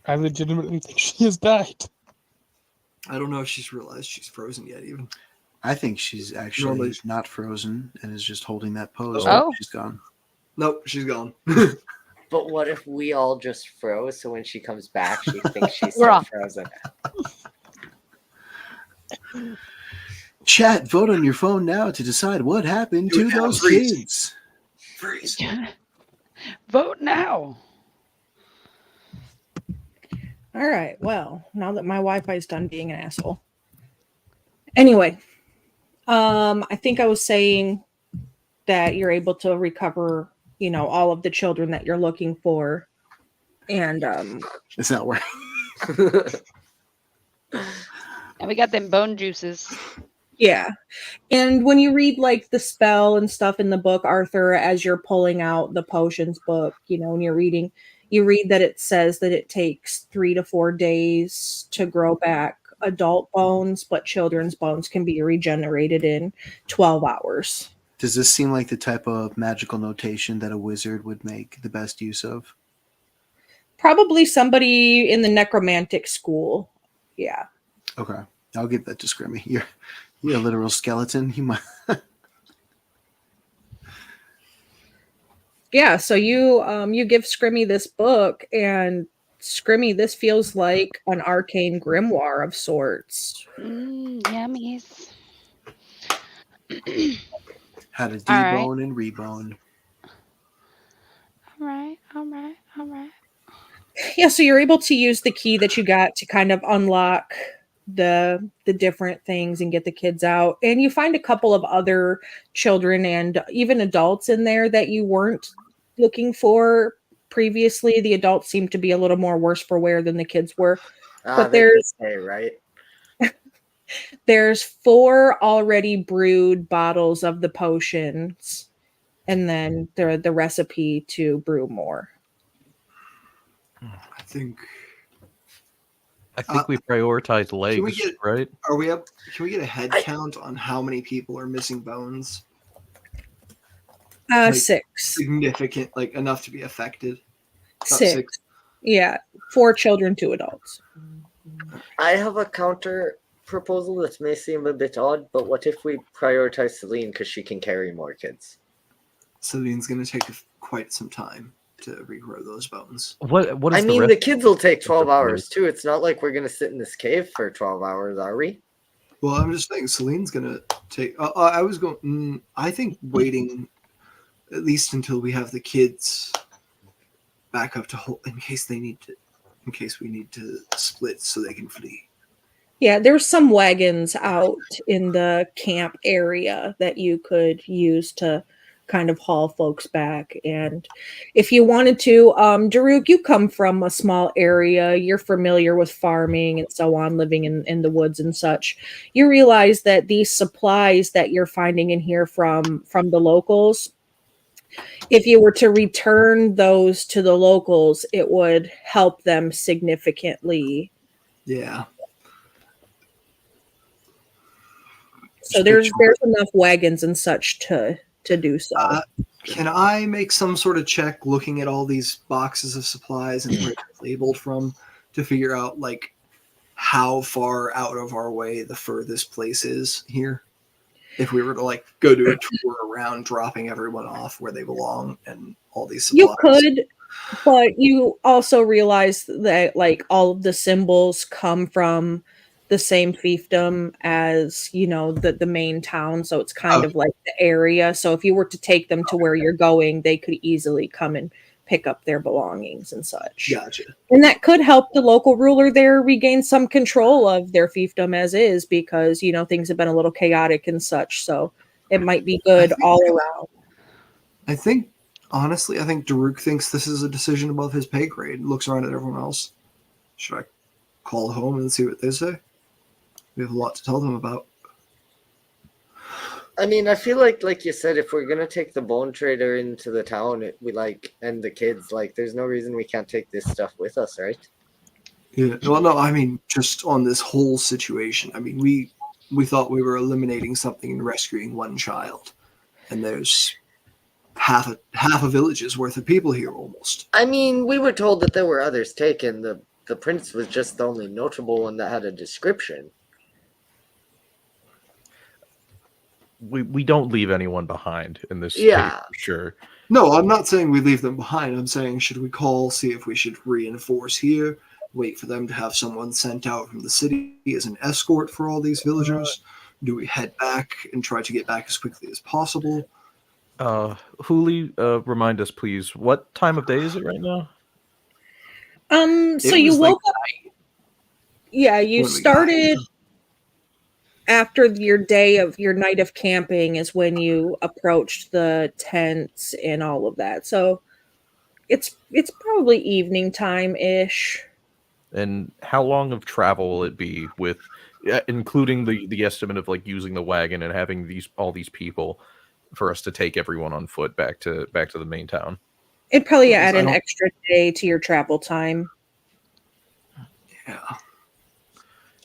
I legitimately think she has died. I don't know if she's realized she's frozen yet, even. I think she's actually Normally- not frozen and is just holding that pose. Oh. She's gone. Nope, she's gone. But what if we all just froze so when she comes back, she thinks she's We're still off. frozen? Chat, vote on your phone now to decide what happened Do to it now, those freeze. kids. Freeze. Vote now. All right. Well, now that my Wi-Fi's done being an asshole. Anyway, I think I was saying that you're able to recover, all of the children that you're looking for, and It's not working. And we got them bone juices. yeah. And when you read like the spell and stuff in the book, Arthur, as you're pulling out the potions book, when you're reading, you read that it says that it takes 3 to 4 days to grow back adult bones, but children's bones can be regenerated in 12 hours. Does this seem like the type of magical notation that a wizard would make the best use of? Probably somebody in the necromantic school. Yeah. Okay. I'll give that to Scrimmy. You're a literal skeleton. You might. Yeah, so you give Scrimmy this book, and Scrimmy, this feels like an arcane grimoire of sorts. Yummies. How to All right. debone and rebone. All right. Yeah, so you're able to use the key that you got to kind of unlock the different things and get the kids out. And you find a couple of other children and even adults in there that you weren't looking for previously. The adults seem to be a little more worse for wear than the kids were. But they there's can stay, right? There's 4 already brewed bottles of the potions, and then the recipe to brew more. I think. I think we prioritize legs, we get- right? Are we up? Can we get a head I- count on how many people are missing bones? 6. Significant, like enough to be affected. Not 6. Yeah, 4 children, 2 adults. I have a counter proposal that may seem a bit odd, but what if we prioritize Celine because she can carry more kids? Celine's going to take quite some time to regrow those bones. What is I mean, the the rest? kids will take 12 the hours too. It's not like we're going to sit in this cave for 12 hours, are we? Well, I'm just saying, Celine's going to take. I was going. I think waiting at least until we have the kids back up to hold in case we need to split so they can flee. Yeah, there's some wagons out in the camp area that you could use to kind of haul folks back. And if you wanted to, Daruk, you come from a small area. You're familiar with farming and so on, living in the woods and such. You realize that these supplies that you're finding in here from the locals, if you were to return those to the locals, it would help them significantly. Yeah. So there's enough wagons and such to do so. Can I make some sort of check looking at all these boxes of supplies and where they're labeled from to figure out like how far out of our way the furthest place is here? If we were to like go do a tour around dropping everyone off where they belong and all these supplies. You could, but you also realize that like all of the symbols come from the same fiefdom as, you know, the main town, so it's kind of like the area. So if you were to take them to where you're going, they could easily come and pick up their belongings and such. Gotcha. And that could help the local ruler there regain some control of their fiefdom as is, because, you know, things have been a little chaotic and such. So it might be good all around. I think, honestly, I think Daruk thinks this is a decision above his pay grade. Looks around at everyone else. Should I call home and see what they say? We have a lot to tell them about. I mean, I feel like you said, if we're gonna take the bone trader into the town, and the kids, like, there's no reason we can't take this stuff with us, right? Yeah. Well, no, I mean, just on this whole situation. I mean, we thought we were eliminating something and rescuing one child, and there's half a village's worth of people here almost. I mean, we were told that there were others taken. The prince was just the only notable one that had a description. We don't leave anyone behind in this Yeah. case, for sure. No, I'm not saying we leave them behind. I'm saying, should we call, see if we should reinforce here, wait for them to have someone sent out from the city as an escort for all these villagers? Do we head back and try to get back as quickly as possible? Huli, remind us, please, what time of day is it right now? So It you was like woke up. Yeah, you when we got started after your night of camping is when you approached the tents and all of that. So it's probably evening time ish. And how long of travel will it be with, including the estimate of like using the wagon and having all these people for us to take everyone on foot back to the main town? It'd probably Because add I an don't- extra day to your travel time. Yeah.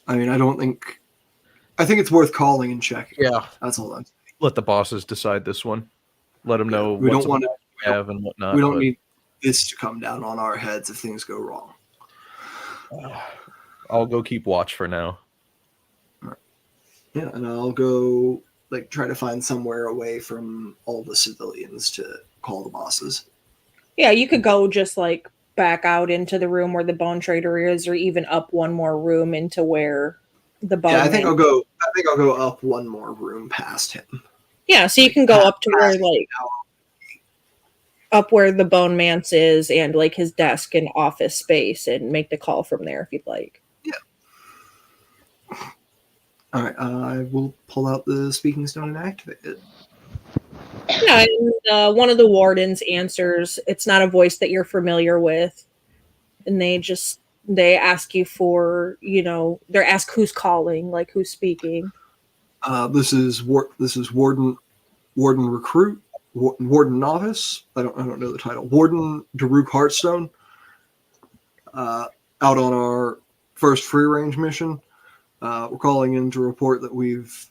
I mean, I think it's worth calling and checking. Yeah, That's all I'm saying. let the bosses decide this one. Let them know We what don't want to. we have and whatnot. We don't but- need this to come down on our heads if things go wrong. I'll go keep watch for now. Yeah, and I'll go try to find somewhere away from all the civilians to call the bosses. Yeah, you could go just like back out into the room where the bone trader is, or even up one more room into where the bone. Yeah, I think I'll go up one more room past him. Yeah, so you can go up to where up where the bone manse is and like his desk and office space and make the call from there if you'd like. All right, I will pull out the speaking stone and activate it. Yeah, and one of the wardens answers. It's not a voice that you're familiar with, and they ask you for, they ask who's calling, like who's speaking. This is warden recruit, warden novice. I don't know the title. Warden Daruk Heartstone. Out on our first free range mission. We're calling in to report that we've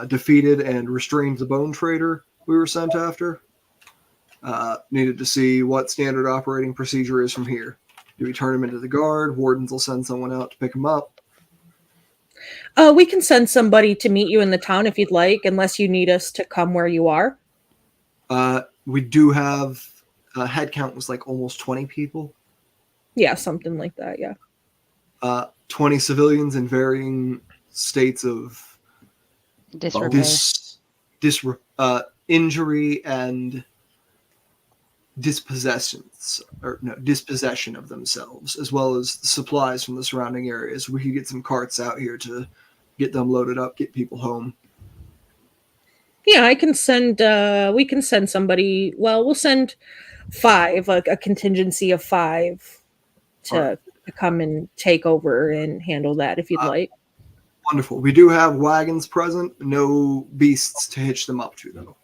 defeated and restrained the bone trader we were sent after. Needed to see what standard operating procedure is from here. Do we turn him into the guard? Wardens will send someone out to pick him up. We can send somebody to meet you in the town if you'd like, unless you need us to come where you are. We do have head count was like almost 20 people. Yeah, something like that. Yeah. 20 civilians in varying states of Disrepair. injury and dispossession of themselves, as well as the supplies from the surrounding areas. We could get some carts out here to get them loaded up, get people home. Yeah, I can send. We can send somebody. Well, we'll send 5, like a contingency of 5, to come and take over and handle that if you'd like. Wonderful. We do have wagons present. No beasts to hitch them up to, though.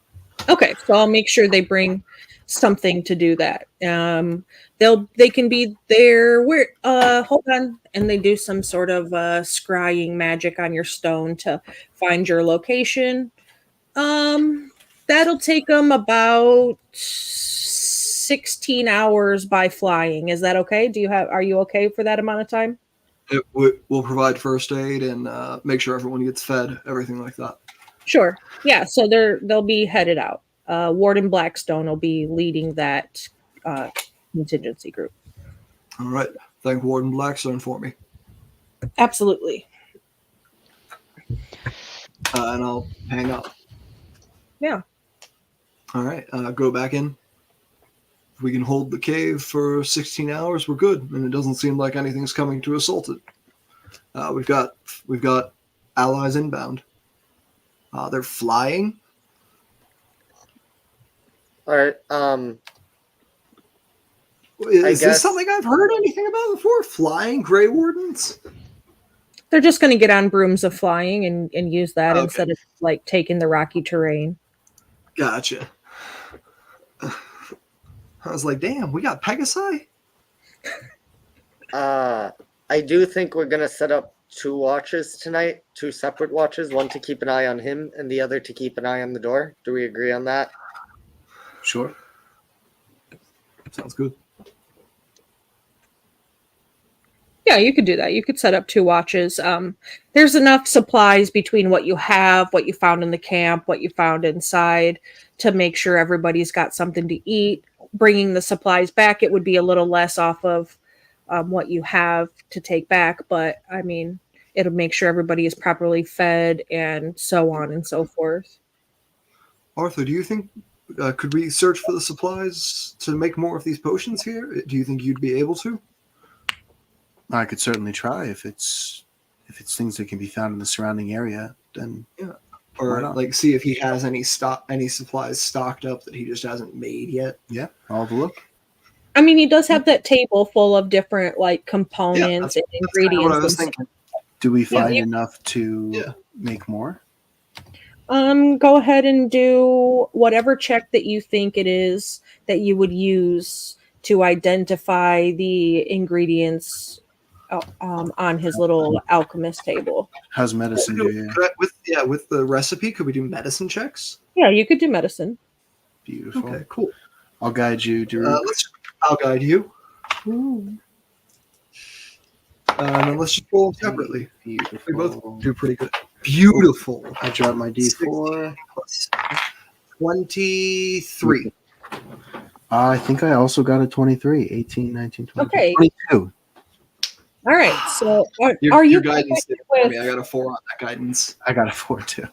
Okay, so I'll make sure they bring something to do that. They can be there. Hold on, and they do some sort of scrying magic on your stone to find your location. That'll take them about 16 hours by flying. Is that okay? Are you okay for that amount of time? We'll provide first aid and make sure everyone gets fed, everything like that. Sure. Yeah, so they'll be headed out. Warden Blackstone will be leading that contingency group. All right. Thank Warden Blackstone for me. Absolutely. and I'll hang up. Yeah. All right, go back in. If we can hold the cave for 16 hours, we're good, and it doesn't seem like anything's coming to assault it. We've got allies inbound. They're flying. All right. Is guess- this something I've heard anything about before? Flying Grey Wardens? They're just going to get on brooms of flying and use that Okay. instead of like taking the rocky terrain. Gotcha. I was like, damn, we got Pegasi? I do think we're gonna set up 2 watches tonight, 2 separate watches, one to keep an eye on him and the other to keep an eye on the door. Do we agree on that? Sure. Sounds good. Yeah, you could do that. You could set up 2 watches. There's enough supplies between what you have, what you found in the camp, what you found inside to make sure everybody's got something to eat. Bringing the supplies back, it would be a little less off of what you have to take back, but I mean, it'll make sure everybody is properly fed and so on and so forth. Arthur, do you think could we search for the supplies to make more of these potions here? Do you think you'd be able to? I could certainly try if it's things that can be found in the surrounding area. Then Yeah. Why Or not? like see if he has any supplies stocked up that he just hasn't made yet. yeah, I'll have a look. I mean, he does have that table full of different like components and That's kinda ingredients. what I was and thinking. Do we Yeah, find you- enough to Yeah. make more? Go ahead and do whatever check that you think it is that you would use to identify the ingredients on his little alchemist table. How's medicine do you? With the recipe, could we do medicine checks? Yeah, you could do medicine. Beautiful. Okay, cool. I'll guide you, Drew. I'll guide you. And then let's just roll them separately. Beautiful. We both do pretty good. Beautiful. I dropped my D4. Plus 23. I think I also got a 23. 18, 19, 20. Okay. 22. All right. So Your, are you your guidance did proficient it for me. with, I got a 4 on that guidance. I got a 4 too.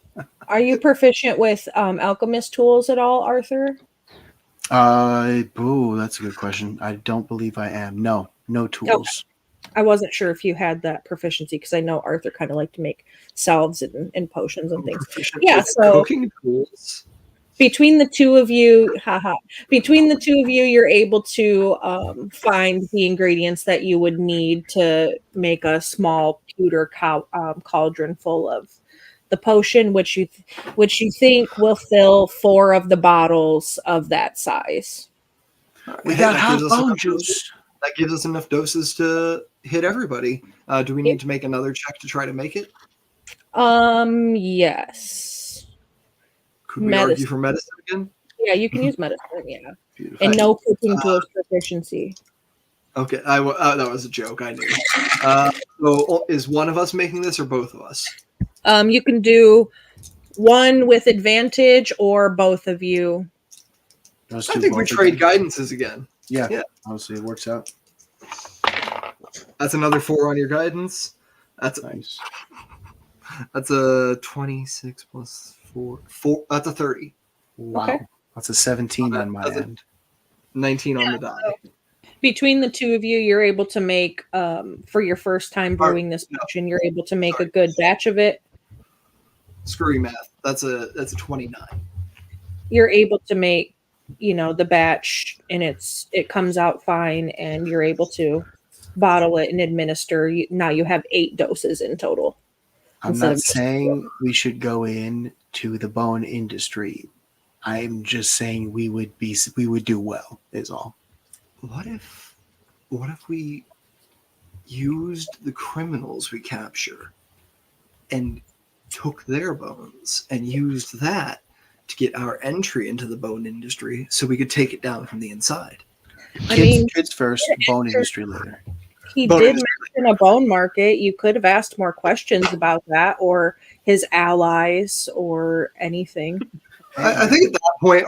are you proficient with alchemist tools at all, Arthur? That's a good question. I don't believe I am. No tools. I wasn't sure if you had that proficiency because I know Arthur kind of liked to make salves and potions and things. Proficient Yeah, with so- cooking tools. Between the two of you, you're able to find the ingredients that you would need to make a small pewter cauldron full of the potion, which you think will fill 4 of the bottles of that size. We Hey, got that hot gives us bone enough juice. doses- That gives us enough doses to hit everybody. Do we need to make another check to try to make it? Yes. Could we argue Medicine. for medicine again? Yeah, you can use medicine. Yeah, Beautiful. and no cooking tools proficiency. Okay, that was a joke. I knew. So is one of us making this or both of us? You can do one with advantage or both of you. Those I two think we both trade again. guidances again. Yeah, Yeah. honestly, it works out. That's another 4 on your guidance. That's Nice. a 26 plus 4. That's a 30. Wow. Okay. That's a 17 on my That's a- end. 19 on the die. Between the two of you, you're able to make for your first time brewing this potion. You're able to make a good batch of it. Screw you, math. That's a 29. You're able to make, the batch, and it comes out fine, and you're able to bottle it and administer. Now you have 8 doses in total. I'm instead not of just saying we should go in to the bone industry. I'm just saying we would do well, is all. What if we used the criminals we capture and took their bones and used that to get our entry into the bone industry so we could take it down from the inside? Kids first, bone industry later. He Bone did industry. mention a bone market. You could have asked more questions about that, or his allies, or anything. I think at that point,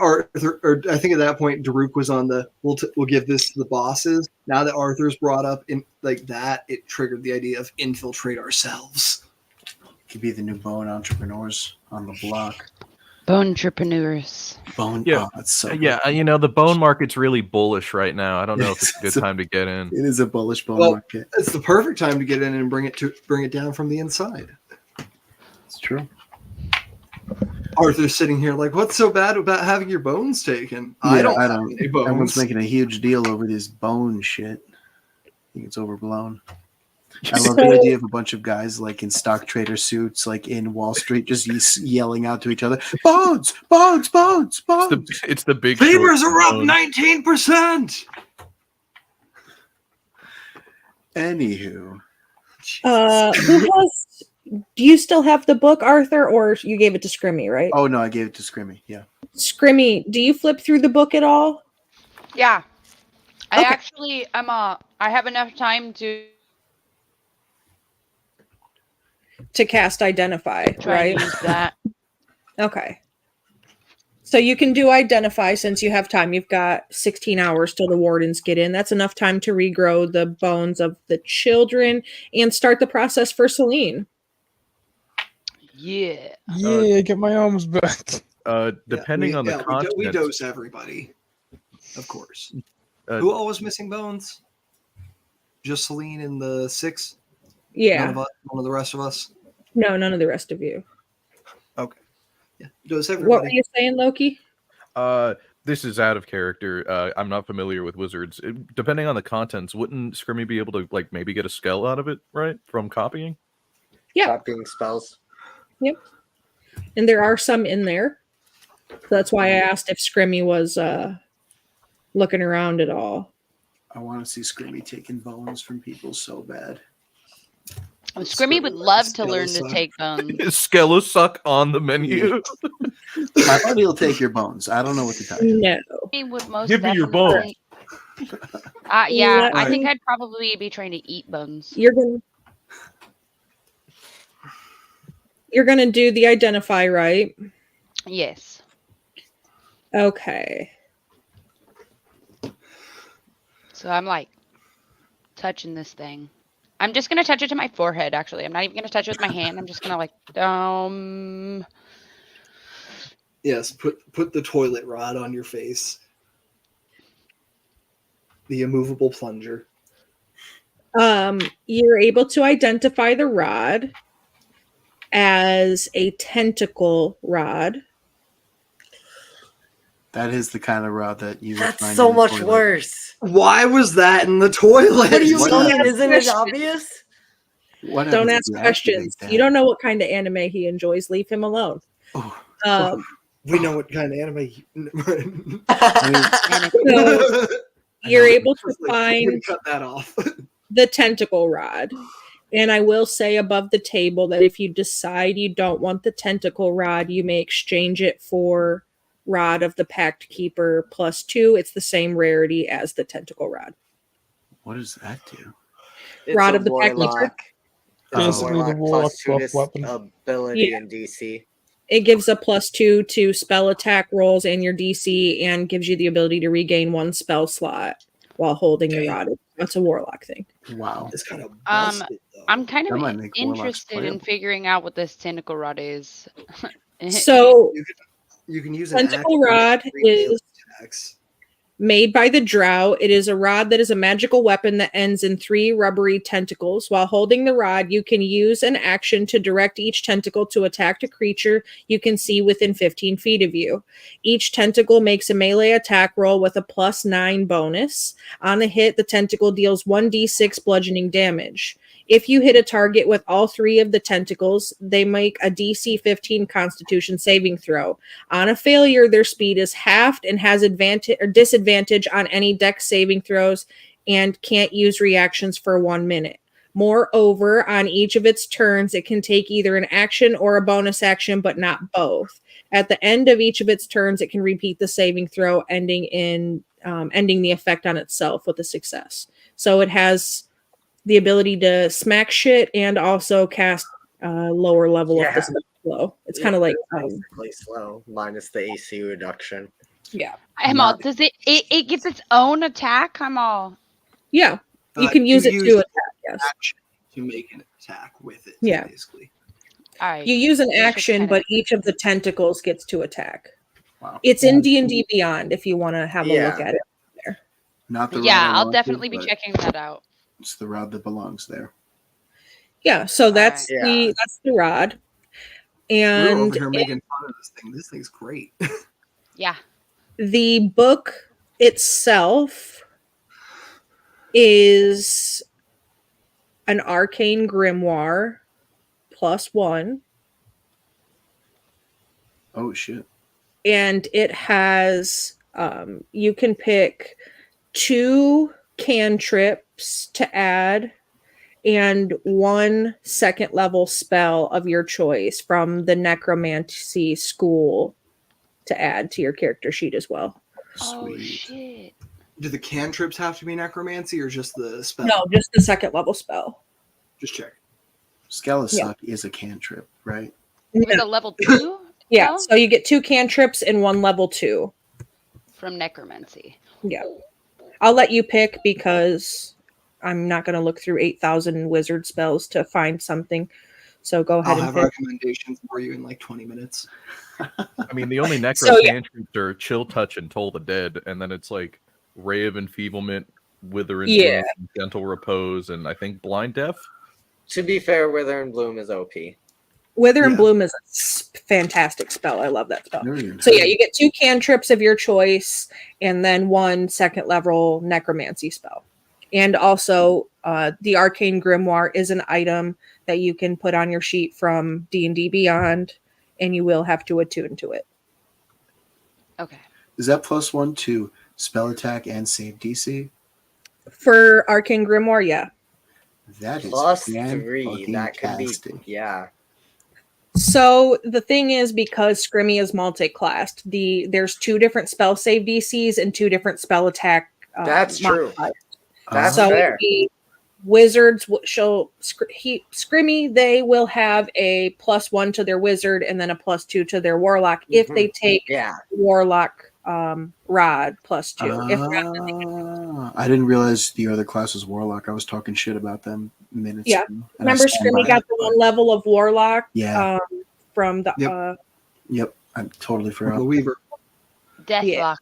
I think at that point, Daruk was on the we'll give this to the bosses. Now that Arthur's brought up in like that, it triggered the idea of infiltrate ourselves. Could be the new bone entrepreneurs on the block. Bone entrepreneurs. Bone. Yeah. Oh, that's so good. Yeah, the bone market's really bullish right now. I don't know if it's a good time to get in. It is a bullish bone Well, market. it's the perfect time to get in and bring it down from the inside. It's true. Arthur's sitting here like, what's so bad about having your bones taken? I don't have any Everyone's bones. making a huge deal over this bone shit. I think it's overblown. I love the idea of a bunch of guys like in stock trader suits, like in Wall Street, just yelling out to each other, "Bones, bones, bones, bones!" It's the big Fevers short are up bone. 19%. Anywho, Do you still have the book, Arthur, or you gave it to Scrimmy, right? oh no, I gave it to Scrimmy. Yeah, Scrimmy, do you flip through the book at all? Yeah. I Okay. actually I have enough time to Cast Identify, try right? and use that. Okay. So you can do Identify since you have time. You've got 16 hours till the wardens get in. That's enough time to regrow the bones of the children and start the process for Celine. Yeah. Yeah, get my arms back. Depending on the content. we dose everybody, of course. Uh, Who all was missing bones? Just Celine and the 6? Yeah. None of the rest of us? No, none of the rest of you. Okay. Yeah. Dose What were everybody. you saying, Loki? This is out of character. I'm not familiar with wizards. Depending on the contents, wouldn't Scrimmy be able to like maybe get a spell out of it, right? From copying? Yeah. Copying spells. Yep. And there are some in there. So that's why I asked if Scrimmy was looking around at all. I want to see Scrimmy taking bones from people so bad. Scrimmy would love to learn to take bones. Skella suck on the menu. I thought he'll take your bones. I don't know what to tell you. No. He would most Give me your definitely- yeah, I Let think me- I'd probably be trying to eat bones. You're gonna do the Identify, right? Yes. Okay. So I'm like touching this thing. I'm just gonna touch it to my forehead. Actually, I'm not even gonna touch it with my hand. I'm just gonna like Yes, put the toilet rod on your face. The immovable plunger. You're able to identify the rod as a tentacle rod. That is the kind of rod that you would That's find so in the much toilet. worse. Why was that in the toilet? What do you What mean? happened? Isn't it obvious? What Don't happens ask if you questions. activate that? You don't know what kind of anime he enjoys. Leave him alone. Oh, We know what kind of anime. So you're able to find Cut that off. the tentacle rod. And I will say above the table that if you decide you don't want the tentacle rod, you may exchange it for Rod of the Pact Keeper +2. It's the same rarity as the tentacle rod. what does that do? It's Rod a of the Pact Keeper. warlock. Basically, the warlock plus buff this weapon. ability Yeah. in DC. It gives a +2 to spell attack rolls and your DC and gives you the ability to regain 1 spell slot while holding the rod. That's a warlock thing. Wow. It's kind of busted, though. I'm kind That of might make warlocks interested in playable. figuring out what this tentacle rod is. So You can use an tentacle action rod to create is attacks. made by the Drow. It is a rod that is a magical weapon that ends in 3 rubbery tentacles. While holding the rod, you can use an action to direct each tentacle to attack a creature you can see within 15 feet of you. Each tentacle makes a melee attack roll with a +9 bonus. On a hit, the tentacle deals 1d6 bludgeoning damage. If you hit a target with all 3 of the tentacles, they make a DC 15 Constitution saving throw. On a failure, their speed is halved and has advantage or disadvantage on any dex saving throws and can't use reactions for 1 minute. Moreover, on each of its turns, it can take either an action or a bonus action, but not both. At the end of each of its turns, it can repeat the saving throw, ending the effect on itself with a success. So it has the ability to smack shit and also cast lower level of the spell flow. It's kind of like basically slow minus the AC reduction. yeah. I'm all, does it gets its own attack? I'm all. Yeah. You Uh, can use you it use to attack, yes. Action to make an attack with it. Yeah. Basically. Alright. You use an It's just action, kinda- but each of the tentacles gets to attack. Wow. It's in D&D Beyond if you want to have a look Yeah. at it. Not the rod Yeah, I I'll wanted, definitely be but checking that out. It's the rod that belongs there. Yeah, so that's Alright. that's the rod. We were And over here making fun of this thing. This thing's great. Yeah. the book itself is an arcane grimoire +1, Oh shit. and it has you can pick 2 cantrips to add and 1 second level spell of your choice from the necromancy school to add to your character sheet as well. Oh Sweet. shit. Do the cantrips have to be necromancy or just the spell? No, just the second level spell. Just check. Skelisuk is a cantrip, right? With a level 2 Yeah, spell so you get 2 cantrips and 1 level 2. from necromancy. Yeah. I'll let you pick because I'm not going to look through 8,000 wizard spells to find something. So go ahead I'll and have pick. recommendations for you in like 20 minutes. I mean, the only necro So, yeah. cantrips are chill touch and toll the dead, and then it's like ray of enfeeblement, wither and Yeah. bloom, gentle repose, and I think blind deaf. To be fair, Wither and Bloom is OP. Wither and Yeah. Bloom is a fantastic spell. I love that spell. Very So yeah, you get 2 cantrips of your choice and then 1 second level necromancy spell. And also the arcane grimoire is an item that you can put on your sheet from D&D Beyond, and you will have to attune to it. Okay. Is that +1 to spell attack and save DC? For arcane grimoire, yeah. That is +3. That could be. fan-fucking-tastic. Yeah. So the thing is, because Scrimmy is multi-classed, there's 2 different spell save DCs and 2 different spell attack. That's true. modifiers. That's So fair. the wizards Scrimmy, they will have a +1 to their wizard and then a +2 to their warlock if they take Yeah. warlock rod +2. If not, I didn't realize the other class was warlock. I was talking shit about them minutes Yeah. ago. and I remember stand Scrimmy by got it, the but- 1 level of warlock Yeah. from the Yep. Yep. I totally From the forgot. Weaver. Deathlock.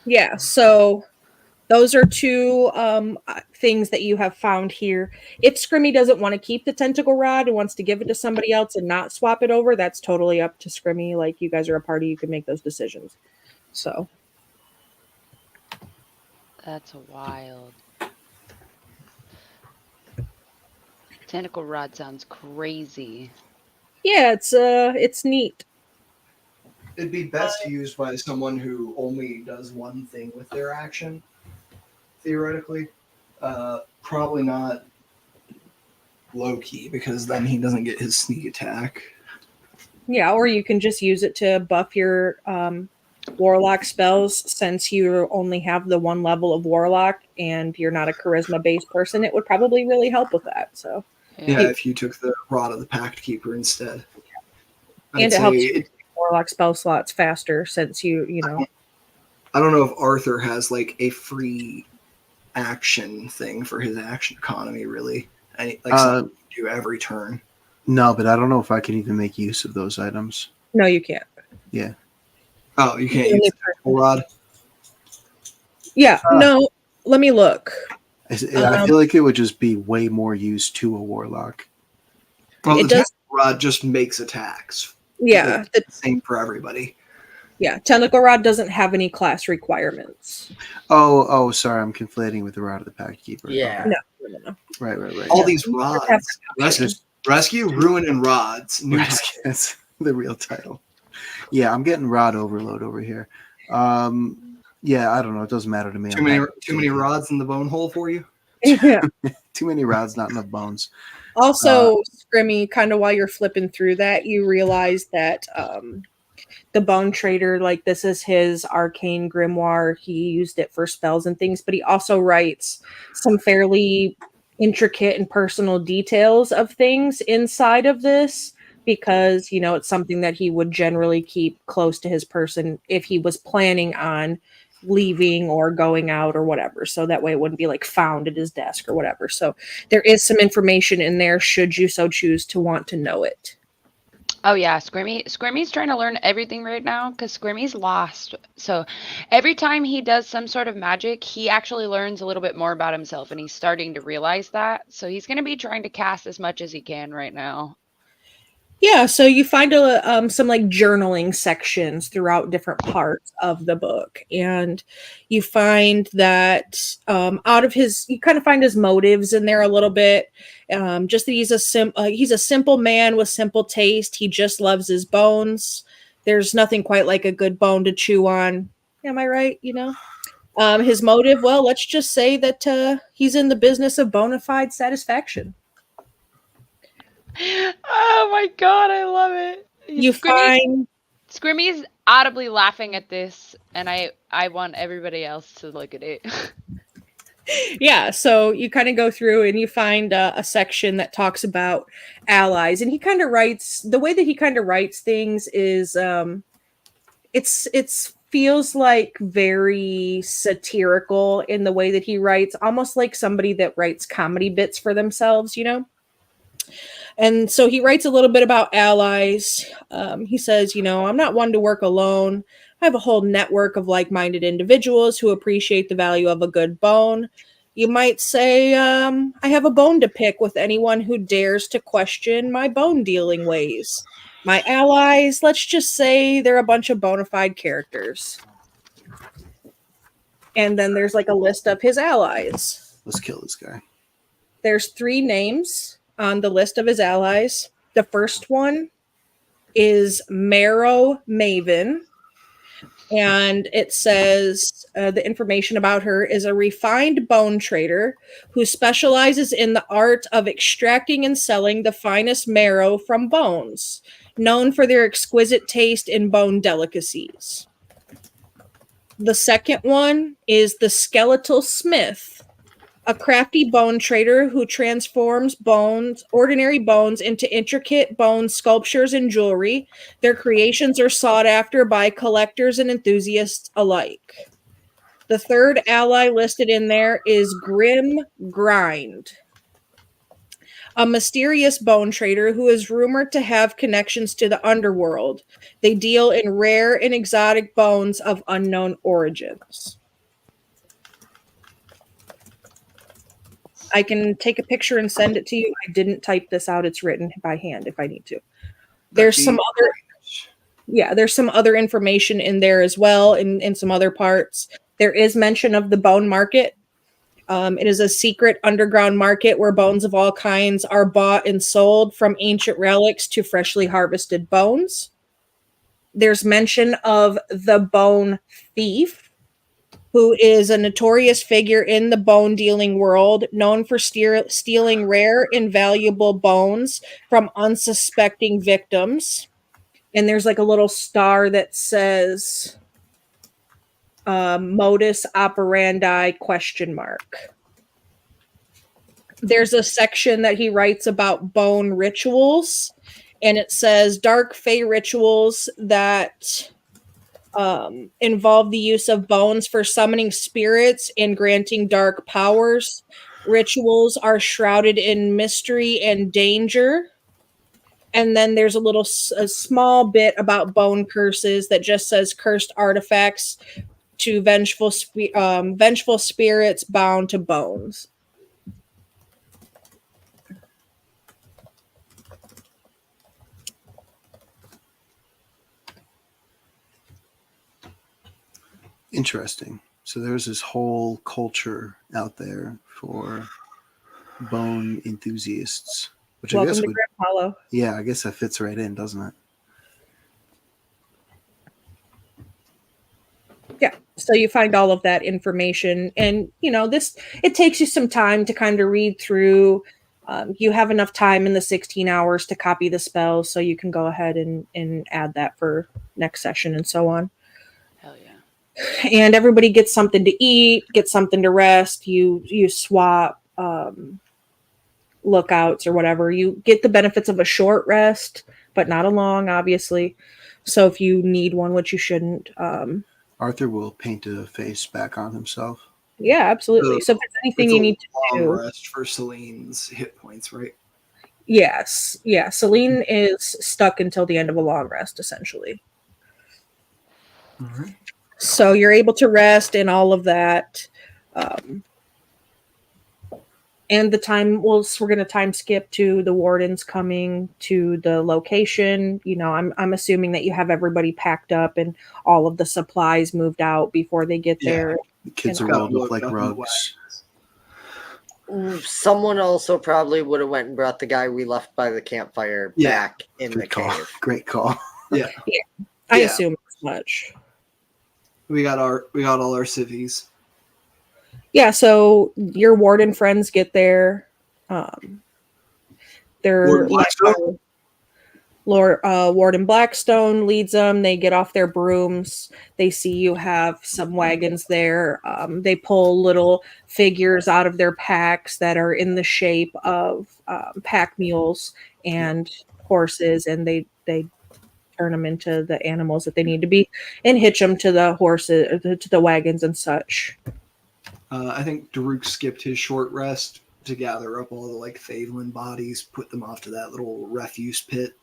Yeah, so those are 2 things that you have found here. If Scrimmy doesn't want to keep the tentacle rod and wants to give it to somebody else and not swap it over, that's totally up to Scrimmy. Like, you guys are a party, you can make those decisions. So, That's wild. Tentacle rod sounds crazy. yeah, it's neat. It'd be best used by someone who only does one thing with their action, theoretically. Probably not Loki, because then he doesn't get his sneak attack. Yeah, or you can just use it to buff your warlock spells, since you only have the 1 level of warlock and you're not a charisma based person. It would probably really help with that. So, Yeah, if you took the Rod of the Pact Keeper instead. I'd and it say helps you warlock spell slots faster, since you know. I don't know if Arthur has like a free action thing for his action economy, really. Like something you do every turn. No, but I don't know if I can even make use of those items. No, you can't. Yeah. Oh, you can't You use only- the Rod? Yeah, no. Let me look. I feel like it would just be way more use to a warlock. Well, It the does- Rod just makes attacks. Yeah, It's the same for everybody. yeah. Tentacle rod doesn't have any class requirements. Oh, sorry, I'm conflating with the Rod of the Pact Keeper. Yeah. No. Right. All these rods. have- Rescue, Ruin, and Rods. New That's the real title. Yeah, I'm getting Rod overload over here. Yeah, I don't know. It doesn't matter to me. Too many rods in the bone hole for you? Yeah. Too many rods, not enough bones. Also, Scrimmy, kind of while you're flipping through that, you realize that the Bone Trader, like, this is his arcane grimoire. He used it for spells and things, but he also writes some fairly intricate and personal details of things inside of this, because, it's something that he would generally keep close to his person if he was planning on leaving or going out or whatever. So that way it wouldn't be like found at his desk or whatever. So there is some information in there should you so choose to want to know it. Oh yeah, Squirmy's trying to learn everything right now because Squirmy's lost. So every time he does some sort of magic, he actually learns a little bit more about himself, and he's starting to realize that. So he's going to be trying to cast as much as he can right now. Yeah, so you find some like journaling sections throughout different parts of the book, and you find that you kind of find his motives in there a little bit. Just that he's a simple man with simple taste. He just loves his bones. There's nothing quite like a good bone to chew on. Am I right? His motive. Well, let's just say that he's in the business of bona fide satisfaction. Oh my god, I love it. Squirmy's audibly laughing at this, and I want everybody else to look at it. Yeah, so you kind of go through and you find a section that talks about allies, and he kind of writes the way that he kind of writes things is it's feels like very satirical in the way that he writes, almost like somebody that writes comedy bits for themselves, And so he writes a little bit about allies. He says, I'm not one to work alone. I have a whole network of like-minded individuals who appreciate the value of a good bone. You might say, I have a bone to pick with anyone who dares to question my bone dealing ways. My allies, let's just say they're a bunch of bona fide characters. And then there's like a list of his allies. Let's kill this guy. There's 3 names on the list of his allies. The first one is Marrow Maven, and it says the information about her is a refined bone trader who specializes in the art of extracting and selling the finest marrow from bones, known for their exquisite taste in bone delicacies. The second one is the Skeletal Smith, a crafty bone trader who transforms ordinary bones into intricate bone sculptures and jewelry. Their creations are sought after by collectors and enthusiasts alike. The third ally listed in there is Grim Grind, a mysterious bone trader who is rumored to have connections to the underworld. They deal in rare and exotic bones of unknown origins. I can take a picture and send it to you. I didn't type this out. It's written by hand if I need to. There's some other information in there as well in some other parts. There is mention of the bone market. It is a secret underground market where bones of all kinds are bought and sold, from ancient relics to freshly harvested bones. There's mention of the Bone Thief, who is a notorious figure in the bone dealing world, known for stealing rare and valuable bones from unsuspecting victims. And there's like a little star that says modus operandi ? There's a section that he writes about bone rituals, and it says dark fae rituals that involve the use of bones for summoning spirits and granting dark powers. Rituals are shrouded in mystery and danger. And then there's a small bit about bone curses that just says cursed artifacts to vengeful spirits bound to bones. Interesting. So there's this whole culture out there for bone enthusiasts, which Welcome I guess to Grim Hollow. Yeah, I guess that fits right in, doesn't it? Yeah. So you find all of that information, and it takes you some time to kind of read through. You have enough time in the 16 hours to copy the spells, so you can go ahead and add that for next session and so on. Hell yeah. And everybody gets something to eat, gets something to rest. You swap lookouts or whatever. You get the benefits of a short rest, but not a long, obviously. So if you need one, which you shouldn't, Arthur will paint a face back on himself. Yeah, absolutely. So if there's anything It's you a need to long do, rest for Celine's hit points, right? yes, yeah. Celine is stuck until the end of a long rest, essentially. All right. So you're able to rest and all of that. And the time, well, we're going to time skip to the wardens coming to the location. You know, I'm assuming that you have everybody packed up and all of the supplies moved out before they get Yeah. there. The kids And are Got rolled up loaded like up in the rugs. Someone also probably would have went and brought the guy we left by the campfire Yeah. back in the Good call. cave. Great call. I Yeah. assume as much. We got all our civvies. Yeah, so your warden friends get there. They're Warden Blackstone? Warden Blackstone leads them. They get off their brooms. They see you have some wagons there. They pull little figures out of their packs that are in the shape of pack mules and horses, and they turn them into the animals that they need to be and hitch them to the horses, to the wagons and such. I think Daruk skipped his short rest to gather up all the like Thavelin bodies, put them off to that little refuse pit.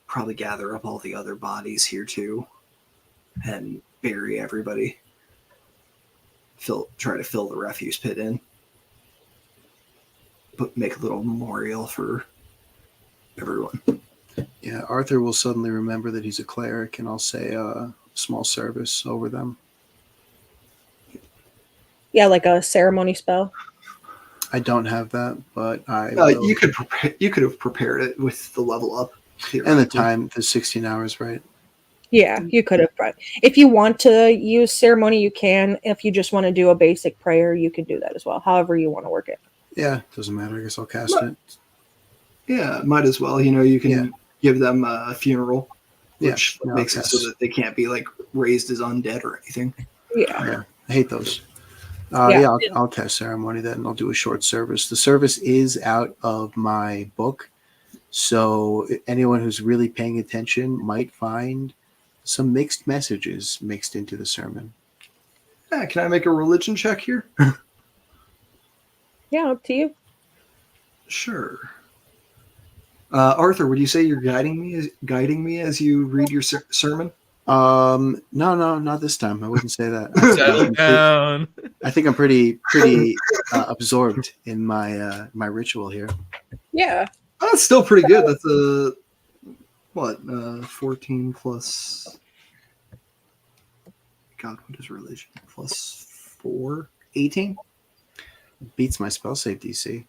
Probably gather up all the other bodies here too, and bury everybody. Try to fill the refuse pit in, but make a little memorial for everyone. Yeah, Arthur will suddenly remember that he's a cleric, and I'll say a small service over them. Yeah, like a ceremony spell. I don't have that, but I will. You could have prepared it with the level up. And the time, the 16 hours, right? Yeah, you could have. If you want to use ceremony, you can. If you just want to do a basic prayer, you can do that as well. However you want to work it. Yeah, doesn't matter. I guess I'll cast it. Yeah, might as well. You know, you can give them a funeral, which Yeah, makes it so that they can't be like raised as undead or anything. Yeah. I hate those. Yeah. I'll cast ceremony then. I'll do a short service. The service is out of my book, so anyone who's really paying attention might find some mixed messages mixed into the sermon. Yeah, can I make a religion check here? Yeah, up to you. Sure. Arthur, would you say you're guiding me as you read your sermon? No, not this time. I wouldn't say that. Settle down. I think I'm pretty absorbed in my my ritual here. Yeah. Oh, that's still pretty good. That's 14 plus. God, what is religion? Plus 4, 18. Beats my spell save DC.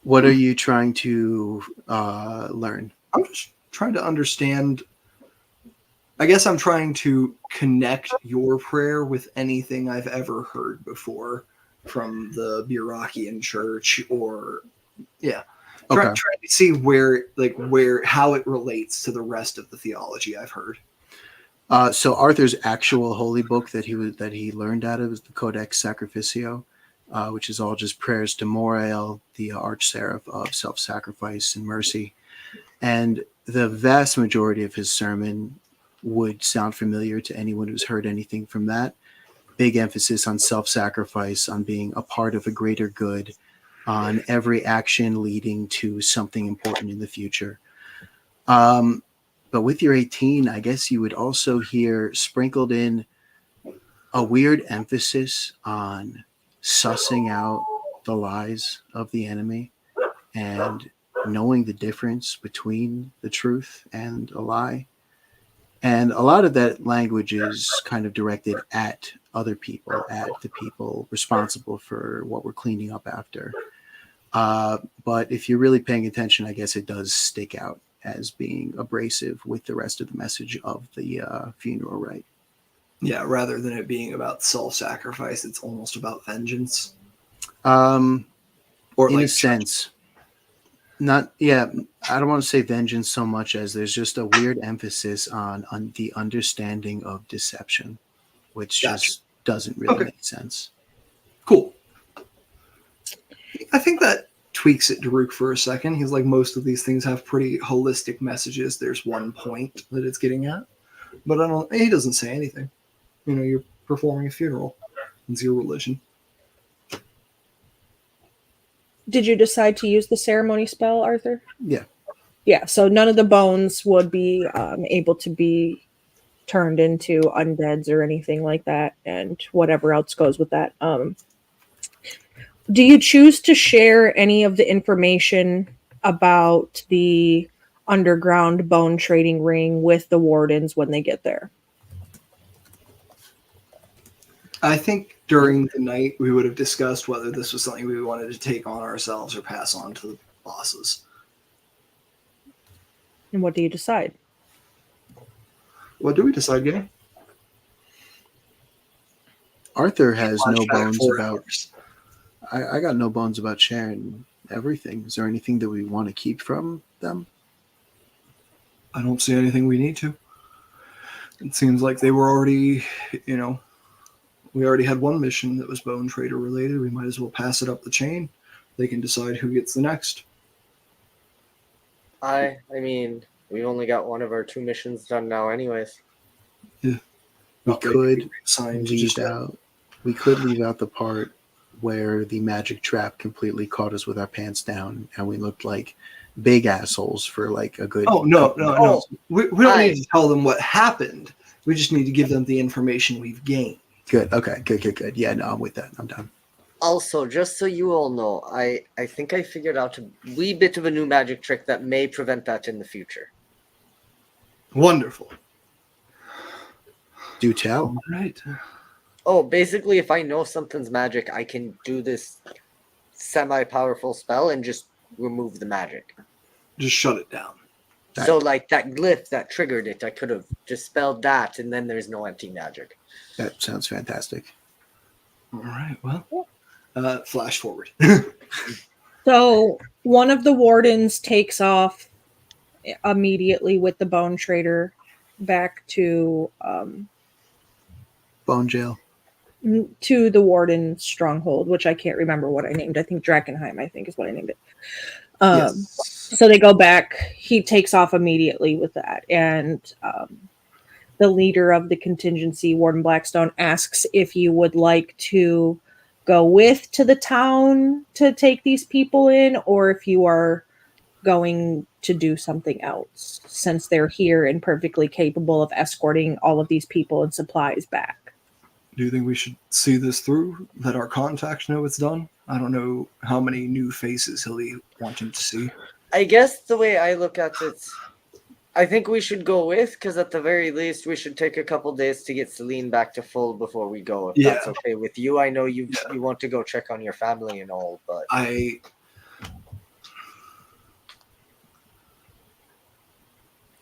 What are you trying to learn? I'm just trying to understand. I guess I'm trying to connect your prayer with anything I've ever heard before from the Burakian church, or trying to see how it relates to the rest of the theology I've heard. So Arthur's actual holy book that he learned out of is the Codex Sacrificio, which is all just prayers to Morael, the archseraph of self-sacrifice and mercy. And the vast majority of his sermon would sound familiar to anyone who's heard anything from that. Big emphasis on self-sacrifice, on being a part of a greater good, on every action leading to something important in the future. But with your 18, I guess you would also hear sprinkled in a weird emphasis on sussing out the lies of the enemy and knowing the difference between the truth and a lie. And a lot of that language is kind of directed at other people, at the people responsible for what we're cleaning up after. But if you're really paying attention, I guess it does stick out as being abrasive with the rest of the message of the funeral rite. Yeah, rather than it being about self-sacrifice, it's almost about vengeance. Or in like a sense. I don't want to say vengeance so much as there's just a weird emphasis on the understanding of deception, which just doesn't really make sense. Cool. I think that tweaks it, Daruk, for a second. He's like, most of these things have pretty holistic messages. There's one point that it's getting at. But he doesn't say anything. You know, you're performing a funeral. It's your religion. Did you decide to use the ceremony spell, Arthur? Yeah. Yeah, so none of the bones would be able to be turned into undeads or anything like that, and whatever else goes with that. Do you choose to share any of the information about the underground bone trading ring with the wardens when they get there? I think during the night we would have discussed whether this was something we wanted to take on ourselves or pass on to the bosses. And what do you decide? What do we decide, gang? Arthur has no Flashback bones 4 about. hours. I got no bones about sharing everything. Is there anything that we want to keep from them? I don't see anything we need to. It seems like they were already, you know, we already had one mission that was bone trader related. We might as well pass it up the chain. They can decide who gets the next. I mean, we've only got one of our 2 missions done now, anyways. We Not ready to could be assigned to leave just yet. out. We could leave out the part where the magic trap completely caught us with our pants down, and we looked like big assholes for like a good. Oh, no. Oh, We don't need to tell them what happened. We just need to give them the information we've gained. Good. Okay. Good. Yeah. No, I'm with that. I'm done. Also, just so you all know, I think I figured out a wee bit of a new magic trick that may prevent that in the future. Wonderful. Do tell. All right. Oh, basically, if I know something's magic, I can do this semi-powerful spell and just remove the magic. Just shut it down. So, like, that glyph that triggered it, I could have just spelled that, and then there's no empty magic. That sounds fantastic. All right. Well, flash forward. So one of the wardens takes off immediately with the bone trader back to Bone jail. the warden stronghold, which I can't remember what I named. I think Drakenheim, I think is what I named it. Yes. So they go back. He takes off immediately with that. And the leader of the contingency, Warden Blackstone, asks if you would like to go with to the town to take these people in, or if you are going to do something else, since they're here and perfectly capable of escorting all of these people and supplies back. Do you think we should see this through? Let our contacts know it's done? I don't know how many new faces he'll be wanting to see. I guess the way I look at it, I think we should go with, because at the very least, we should take a couple days to get Celine back to full before we go. If that's okay with you. I know you want to go check on your family and all, but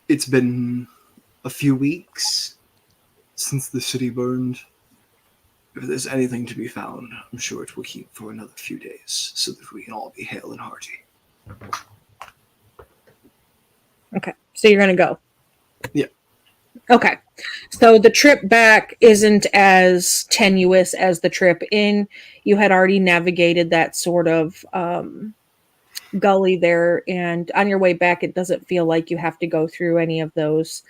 it's been a few weeks since the city burned. If there's anything to be found, I'm sure it will keep for another few days so that we can all be hale and hearty. Okay, so you're going to go? Yeah. Okay, so the trip back isn't as tenuous as the trip in. You had already navigated that sort of gully there, and on your way back, it doesn't feel like you have to go through any of those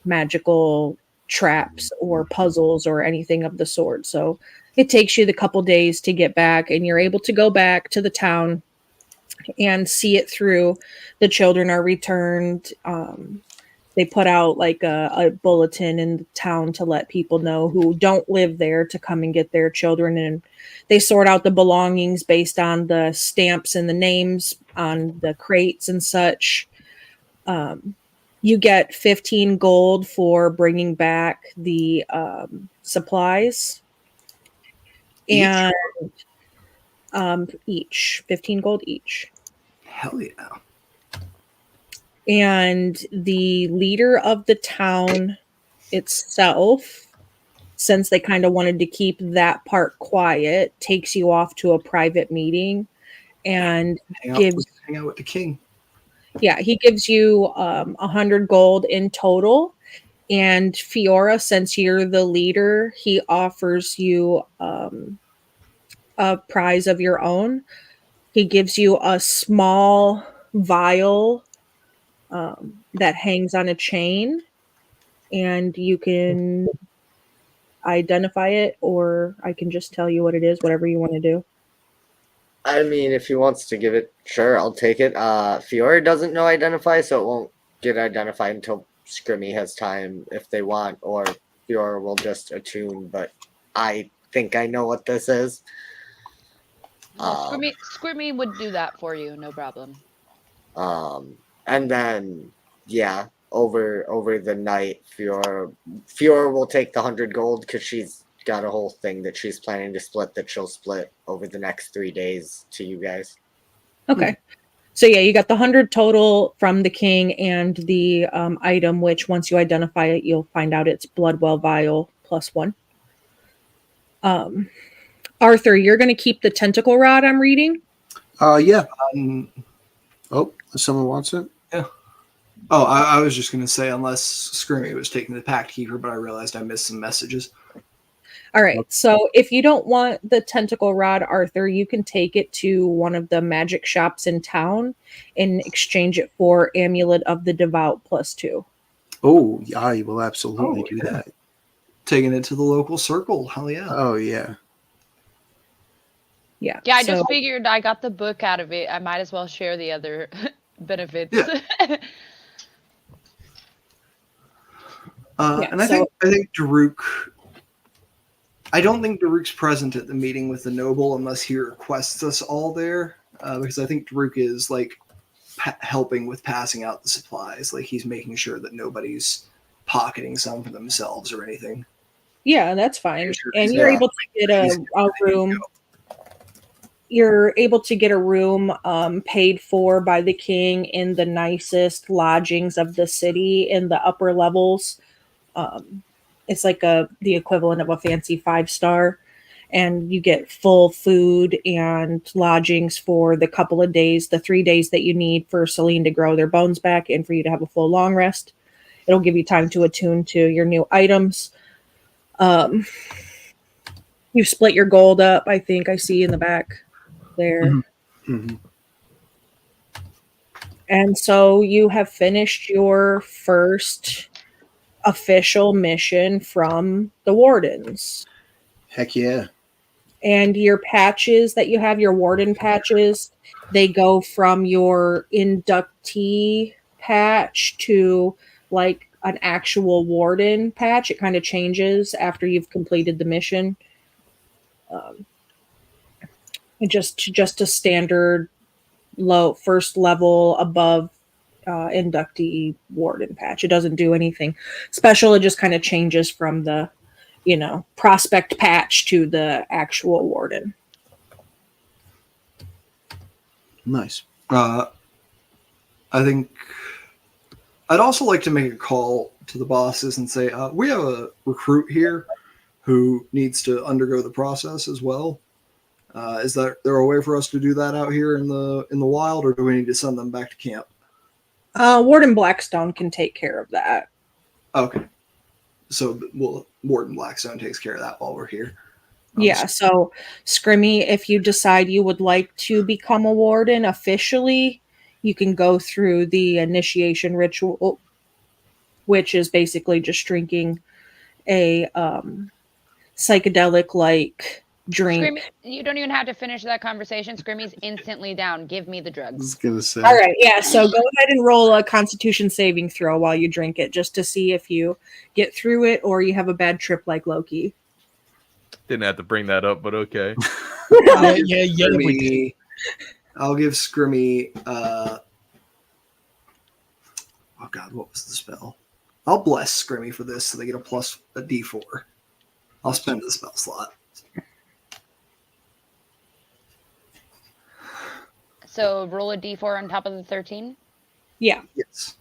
magical traps or puzzles or anything of the sort. So it takes you the couple days to get back, and you're able to go back to the town and see it through. The children are returned. They put out like a bulletin in the town to let people know who don't live there to come and get their children, and they sort out the belongings based on the stamps and the names on the crates and such. You get 15 gold for bringing back the supplies. And each 15 gold each. Hell yeah. And the leader of the town itself, since they kind of wanted to keep that part quiet, takes you off to a private meeting and hang out with the king. Yeah, he gives you 100 gold in total. And Fiora, since you're the leader, he offers you a prize of your own. He gives you a small vial that hangs on a chain, and you can identify it, or I can just tell you what it is, whatever you want to do. I mean, if he wants to give it, sure, I'll take it. Fiora doesn't know identify, so it won't get identified until Scrimmy has time if they want, or Fiora will just attune, but I think I know what this is. Scrimmy would do that for you, no problem. And then, yeah, over the night, Fiora will take the 100 gold because she's got a whole thing that she's planning to split that she'll split over the next 3 days to you guys. Okay. So yeah, you got the 100 total from the king and the item, which once you identify it, you'll find out it's Bloodwell Vial +1. Arthur, you're going to keep the tentacle rod I'm reading? Yeah. Oh, someone wants it? Yeah. Oh, I was just going to say, unless Scrimmy was taking the Pact Keeper, but I realized I missed some messages. All right. So if you don't want the tentacle rod, Arthur, you can take it to one of the magic shops in town and exchange it for Amulet of the Devout +2. Oh, yeah, I will absolutely do that. Taking it to the local circle. Hell yeah. Oh, yeah. Yeah. Yeah, I just figured I got the book out of it. I might as well share the other benefits. Yeah. Yeah, and I think Daruk. I don't think Daruk's present at the meeting with the noble unless he requests us all there, because I think Daruk is like helping with passing out the supplies. Like he's making sure that nobody's pocketing some for themselves or anything. Yeah, that's fine. And you're able to get a room. You're able to get a room paid for by the king in the nicest lodgings of the city in the upper levels. It's like the equivalent of a fancy 5-star, and you get full food and lodgings for the couple of days, the 3 days that you need for Celine to grow their bones back and for you to have a full long rest. It'll give you time to attune to your new items. You split your gold up, I think I see in the back there. Mm-hmm. Mm-hmm. And so you have finished your first official mission from the wardens. Heck yeah. And your patches that you have, your warden patches, they go from your inductee patch to like an actual warden patch. It kind of changes after you've completed the mission. Just a standard low first level above inductee warden patch. It doesn't do anything special. It just kind of changes from the prospect patch to the actual warden. Nice. I think I'd also like to make a call to the bosses and say, we have a recruit here who needs to undergo the process as well. Is there a way for us to do that out here in the wild, or do we need to send them back to camp? Warden Blackstone can take care of that. Okay. So Warden Blackstone takes care of that while we're here. Yeah, so Scrimmy, if you decide you would like to become a warden officially, you can go through the initiation ritual, which is basically just drinking a psychedelic-like drink. Scrimmy, you don't even have to finish that conversation. Scrimmy's instantly down. Give me the I was drugs. gonna say. All right, yeah, so go ahead and roll a Constitution saving throw while you drink it, just to see if you get through it or you have a bad trip like Loki. Didn't have to bring that up, but okay. Yeah. We did. I'll give Scrimmy. Oh God, what was the spell? I'll bless Scrimmy for this, so they get a D4. I'll spend the spell slot. So roll a d4 on top of the 13. Yeah. Yes.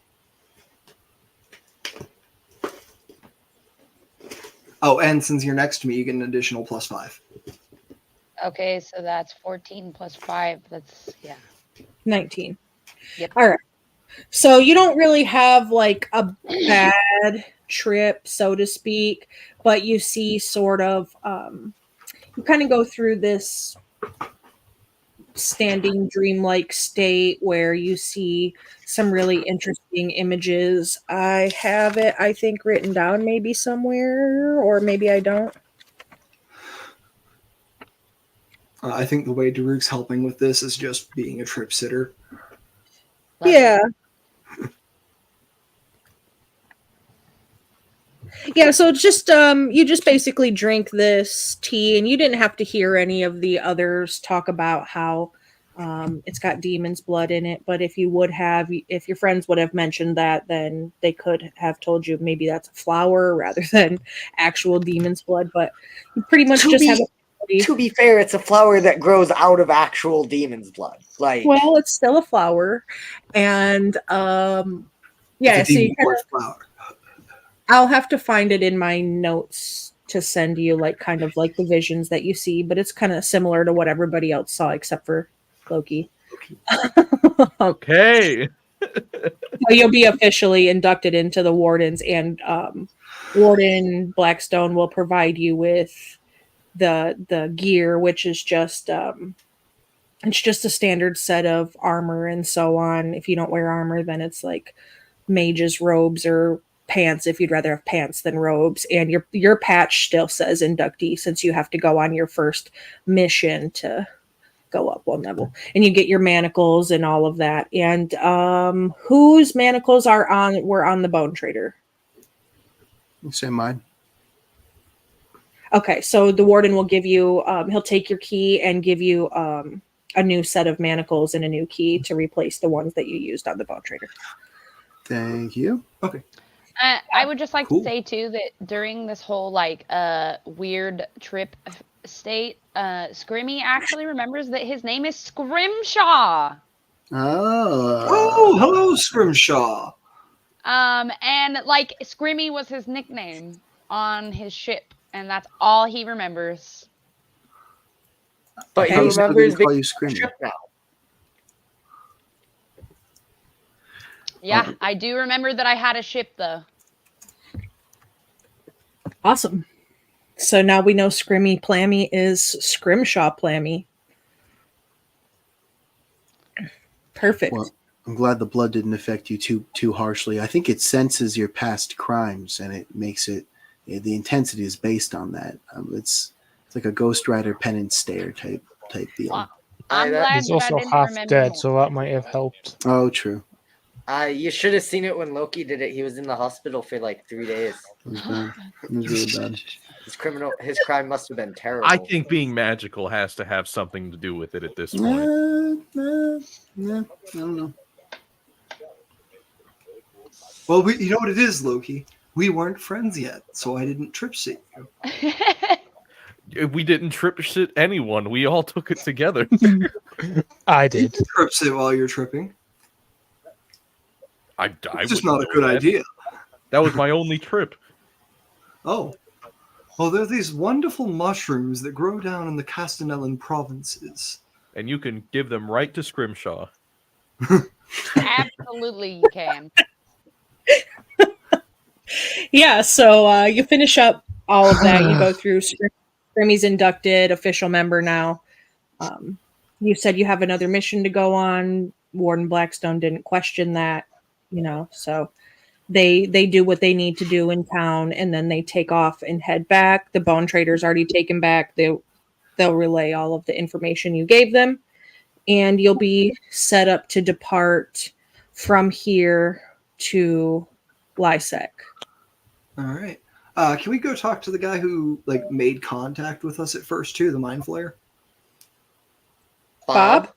Oh, and since you're next to me, you get an additional +5. Okay, so that's 14 plus 5. That's 19. Yep. All right. So you don't really have like a bad trip, so to speak, but you see sort of you kind of go through this standing dreamlike state where you see some really interesting images. I have it, I think, written down maybe somewhere, or maybe I don't. I think the way Daruk's helping with this is just being a trip sitter. Yeah. Yeah, so it's just you just basically drink this tea, and you didn't have to hear any of the others talk about how it's got demon's blood in it. But if your friends would have mentioned that, then they could have told you maybe that's a flower rather than actual demon's blood. But you pretty much just have it. To be fair, it's a flower that grows out of actual demon's blood. Like, Well, it's still a flower, and yeah. It's a So you demon kinda, blood flower. I'll have to find it in my notes to send you, like, kind of like the visions that you see, but it's kind of similar to what everybody else saw except for Loki. Okay. So you'll be officially inducted into the Wardens, and Warden Blackstone will provide you with the gear, which is just it's just a standard set of armor and so on. If you don't wear armor, then it's like mage's robes or pants if you'd rather have pants than robes, and your patch still says inductee since you have to go on your first mission to go up one level, and you get your manacles and all of that. And whose manacles were on the Bone Trader? You say mine. Okay, so the Warden will give you he'll take your key and give you a new set of manacles and a new key to replace the ones that you used on the Bone Trader. Thank you. Okay. I would just like Cool. to say too that during this whole like weird trip state, Scrimmy actually remembers that his name is Scrimshaw. Oh, hello, Scrimshaw. And like Scrimmy was his nickname on his ship, and that's all he remembers. but he I was remembers gonna call being you Screaming. trip now. Yeah, I do remember that I had a ship though. Awesome. So now we know Scrimmy Plammy is Scrimshaw Plammy. Perfect. Well, I'm glad the blood didn't affect you too harshly. I think it senses your past crimes, and it makes it. The intensity is based on that. It's like a Ghost Rider penance stare type deal. Well, I'm that- glad He's that I also didn't half remember dead, more. so that might have helped. Oh, true. You should have seen it when Loki did it. He was in the hospital for like 3 days. It was bad. It was really bad. His crime must have been terrible. I think being magical has to have something to do with it at this point. I don't know. Well, you know what it is, Loki? We weren't friends yet, so I didn't trip sit you. We didn't trip shit anyone. We all took it together. I You did. can trip sit while you're tripping. I It's just wouldn't not a know good that. idea. That was my only trip. Oh. Well, there are these wonderful mushrooms that grow down in the Castanellan provinces. And you can give them right to Scrimshaw. Absolutely, you can. Yeah, so you finish up all of that. You go through Scrimmy's inducted, official member now. You said you have another mission to go on. Warden Blackstone didn't question that, so they do what they need to do in town, and then they take off and head back. The Bone Trader's already taken back. They'll relay all of the information you gave them, and you'll be set up to depart from here to Lysek. All right. Can we go talk to the guy who made contact with us at first too, the Mind Flayer? Bob?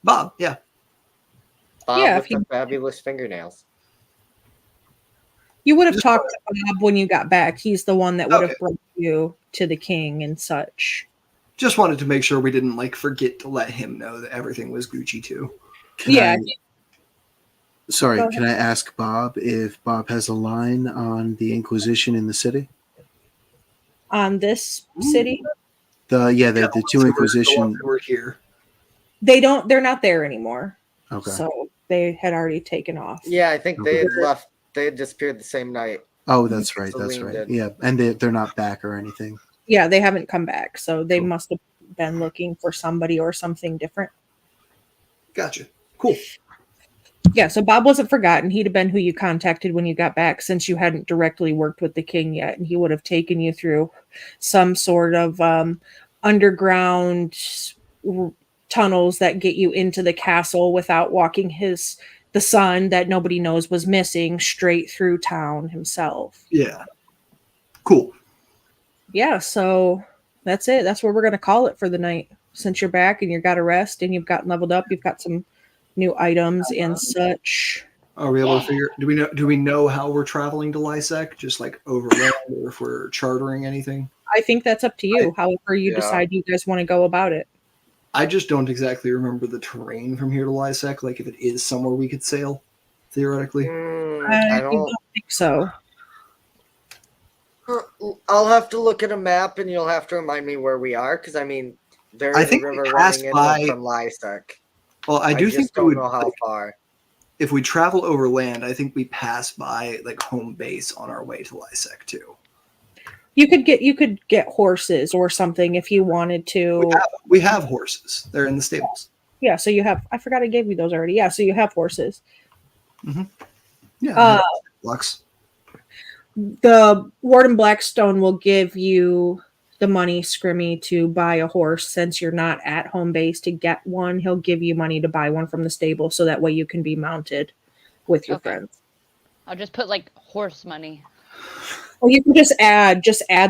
Bob, yeah. Bob Yeah, with if you- the fabulous fingernails. You would have Just- talked to Bob when you got back. He's the one that would Okay. have brought you to the king and such. Just wanted to make sure we didn't forget to let him know that everything was Gucci too. Yeah. Sorry, Go can I ask Bob if Bob has a line on the Inquisition in the city? On this city, The two Inquisition. We're here. they're not there anymore. Okay. So they had already taken off. Yeah, I think they had Okay. left. They had disappeared the same night. Oh, that's right. That's Celine right. did. Yeah, and they're not back or anything. Yeah, they haven't come back. So they Cool. must have been looking for somebody or something different. Gotcha. Cool. Yeah, so Bob wasn't forgotten. He'd have been who you contacted when you got back, since you hadn't directly worked with the king yet, and he would have taken you through some sort of underground tunnels that get you into the castle without walking the son that nobody knows was missing straight through town himself. Yeah. Cool. Yeah, so that's it. That's where we're gonna call it for the night. Since you're back and you got a rest and you've gotten leveled up, you've got some new items and such. Are we able to figure? Do we know how we're traveling to Lysek? Just like overland, or if we're chartering anything? I think that's up to you. However you Yeah. decide you guys want to go about it. I just don't exactly remember the terrain from here to Lysek. Like if it is somewhere we could sail, theoretically. I I don't don't. think so. I'll have to look at a map, and you'll have to remind me where we are, because I mean, there I is a think we river passed running in by- from Lysek. Well, I do think just we don't would. know how far. If we travel overland, I think we pass by like home base on our way to Lysek too. You could get horses or something if you wanted to. We have horses. They're in the stables. Yeah, so you have. I forgot I gave you those already. Yeah, so you have horses. Yeah. Lux. The Warden Blackstone will give you the money, Scrimmy, to buy a horse. Since you're not at home base to get one, he'll give you money to buy one from the stable, so that way you can be mounted with your Okay. friends. I'll just put like horse money. Or you can just add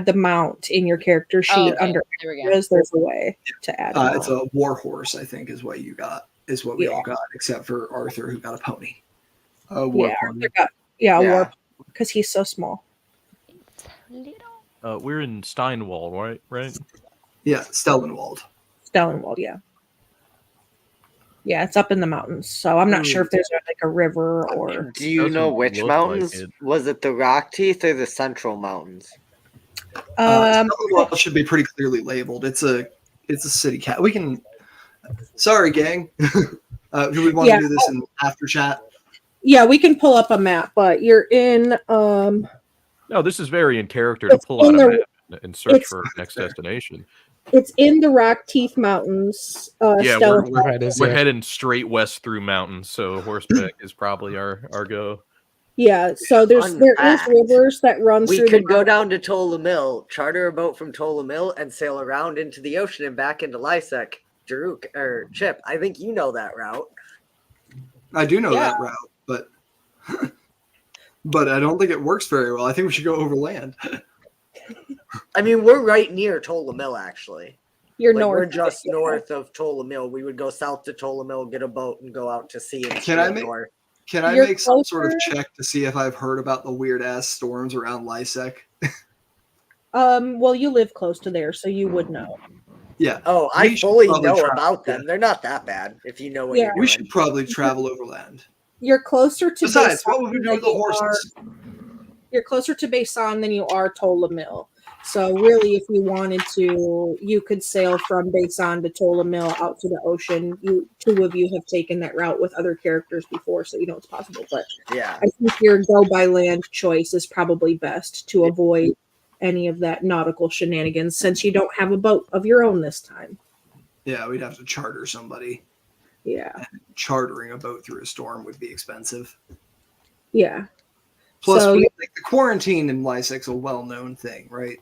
the mount in your character sheet Oh, okay. under There we go. extras. There's a way to add. a It's mount. a war horse, I think, is what you got. Is what we Yeah. all got, except for Arthur, who got a pony. A war Yeah, pony. yeah, Yeah. warp, because he's so small. Little. We're in Steinwall, right? Yeah, Stelvenwald. Stellenwald, yeah. Yeah, it's up in the mountains. So I'm not sure if there's like a river or. Do you know Doesn't which look like mountains? it. Was it the Rock Teeth or the Central Mountains? Stelvenwald should be pretty clearly labeled. It's a city cat. We can. Sorry, gang. Do we want to do this in after chat? Yeah, we can pull up a map, but you're in. No, this is very in character to It's pull out in a the- map and search it's- for next destination. It's in the Rock Teeth Mountains. Yeah, Stellenwald. Right, is We're there. heading straight west through mountains, so horseback is probably our go. Yeah, so there is Unpacked. rivers that run We through. could the go down to Tola Mill, charter a boat from Tola Mill, and sail around into the ocean and back into Lysek. Jaruk or Chip, I think you know that route. I do know Yeah. that route, but but I don't think it works very well. I think we should go overland. I mean, we're right near Tola Mill, actually. You're Like, north. we're just yeah. north of Tola Mill. We would go south to Tola Mill, get a boat, and go out to sea. And Can I straight make- north. Can I You're make some sort of closer. check to see if I've heard about the weird ass storms around Lysek? Well, you live close to there, so you would know. Yeah, Oh, We I should fully probably know try- about them. They're not that bad if you know what Yeah. you're doing. we should probably travel overland. You're closer to. Besides, Basan what would we do than with the you are- horses? You're closer to Basan than you are Tola Mill. So really, if you wanted to, you could sail from Basan to Tola Mill out to the ocean. Two of you have taken that route with other characters before, so you know it's possible. But Yeah. I think your go by land choice is probably best to avoid any of that nautical shenanigans, since you don't have a boat of your own this time. Yeah, we'd have to charter somebody. Yeah, Chartering a boat through a storm would be expensive. yeah, Plus, So- like the quarantine in Lysek's a well-known thing, right?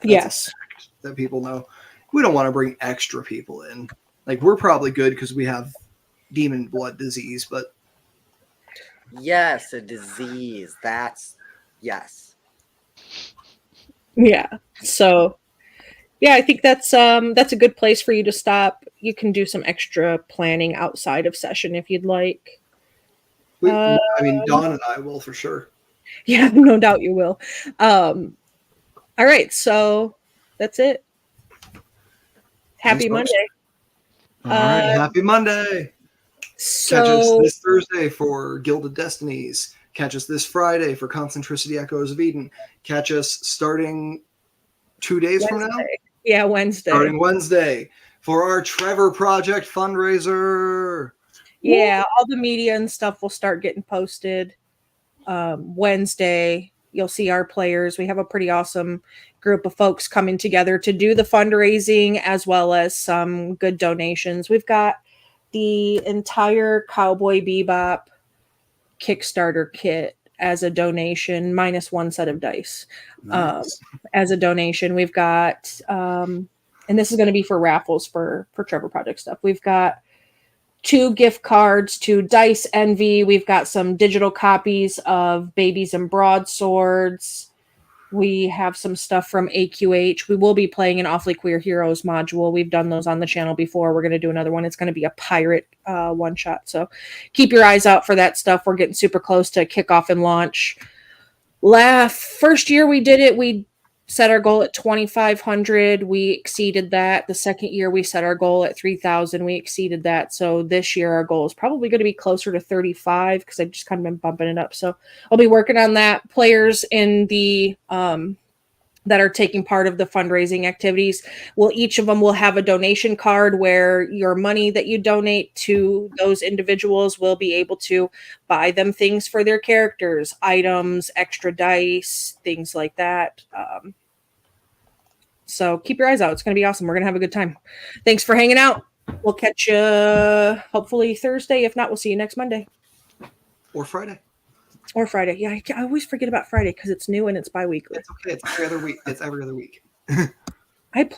That's a yes. fact that people know. We don't want to bring extra people in. Like we're probably good because we have demon blood disease, but Yes, a disease. That's yes. Yeah. So yeah, I think that's a good place for you to stop. You can do some extra planning outside of session if you'd like. I mean, Dawn and I will for sure. Yeah, no doubt you will. All right, so that's it. Happy Thanks, folks. Monday. All right, happy Monday. Catch us So this Thursday for Gilded Destinies. Catch us this Friday for Concentricity Echoes of Eden. Catch us starting 2 days from now. Wednesday. Yeah, Wednesday. Starting Wednesday for our Trevor Project fundraiser. Yeah, all the media and stuff will start getting posted Wednesday. You'll see our players. We have a pretty awesome group of folks coming together to do the fundraising as well as some good donations. We've got the entire Cowboy Bebop Kickstarter kit as a donation, minus one set of dice. Nice. As a donation. We've got, and this is going to be for raffles for Trevor Project stuff. We've got 2 gift cards to Dice Envy. We've got some digital copies of Babies and Broadswords. We have some stuff from AQH. We will be playing an Awfully Queer Heroes module. We've done those on the channel before. We're going to do another one. It's going to be a pirate one-shot. So keep your eyes out for that stuff. We're getting super close to kickoff and launch. First year we did it, we set our goal at 2,500. We exceeded that. The second year we set our goal at 3,000. We exceeded that. So this year our goal is probably going to be closer to 35 because I've just kind of been bumping it up. So I'll be working on that. Players in the that are taking part of the fundraising activities, each of them will have a donation card where your money that you donate to those individuals will be able to buy them things for their characters, items, extra dice, things like that. So keep your eyes out. It's going to be awesome. We're going to have a good time. Thanks for hanging out. We'll catch you hopefully Thursday. If not, we'll see you next Monday. Or Friday. Or Friday. Yeah, I always forget about Friday because it's new and it's bi-weekly. It's okay. It's every other week. I play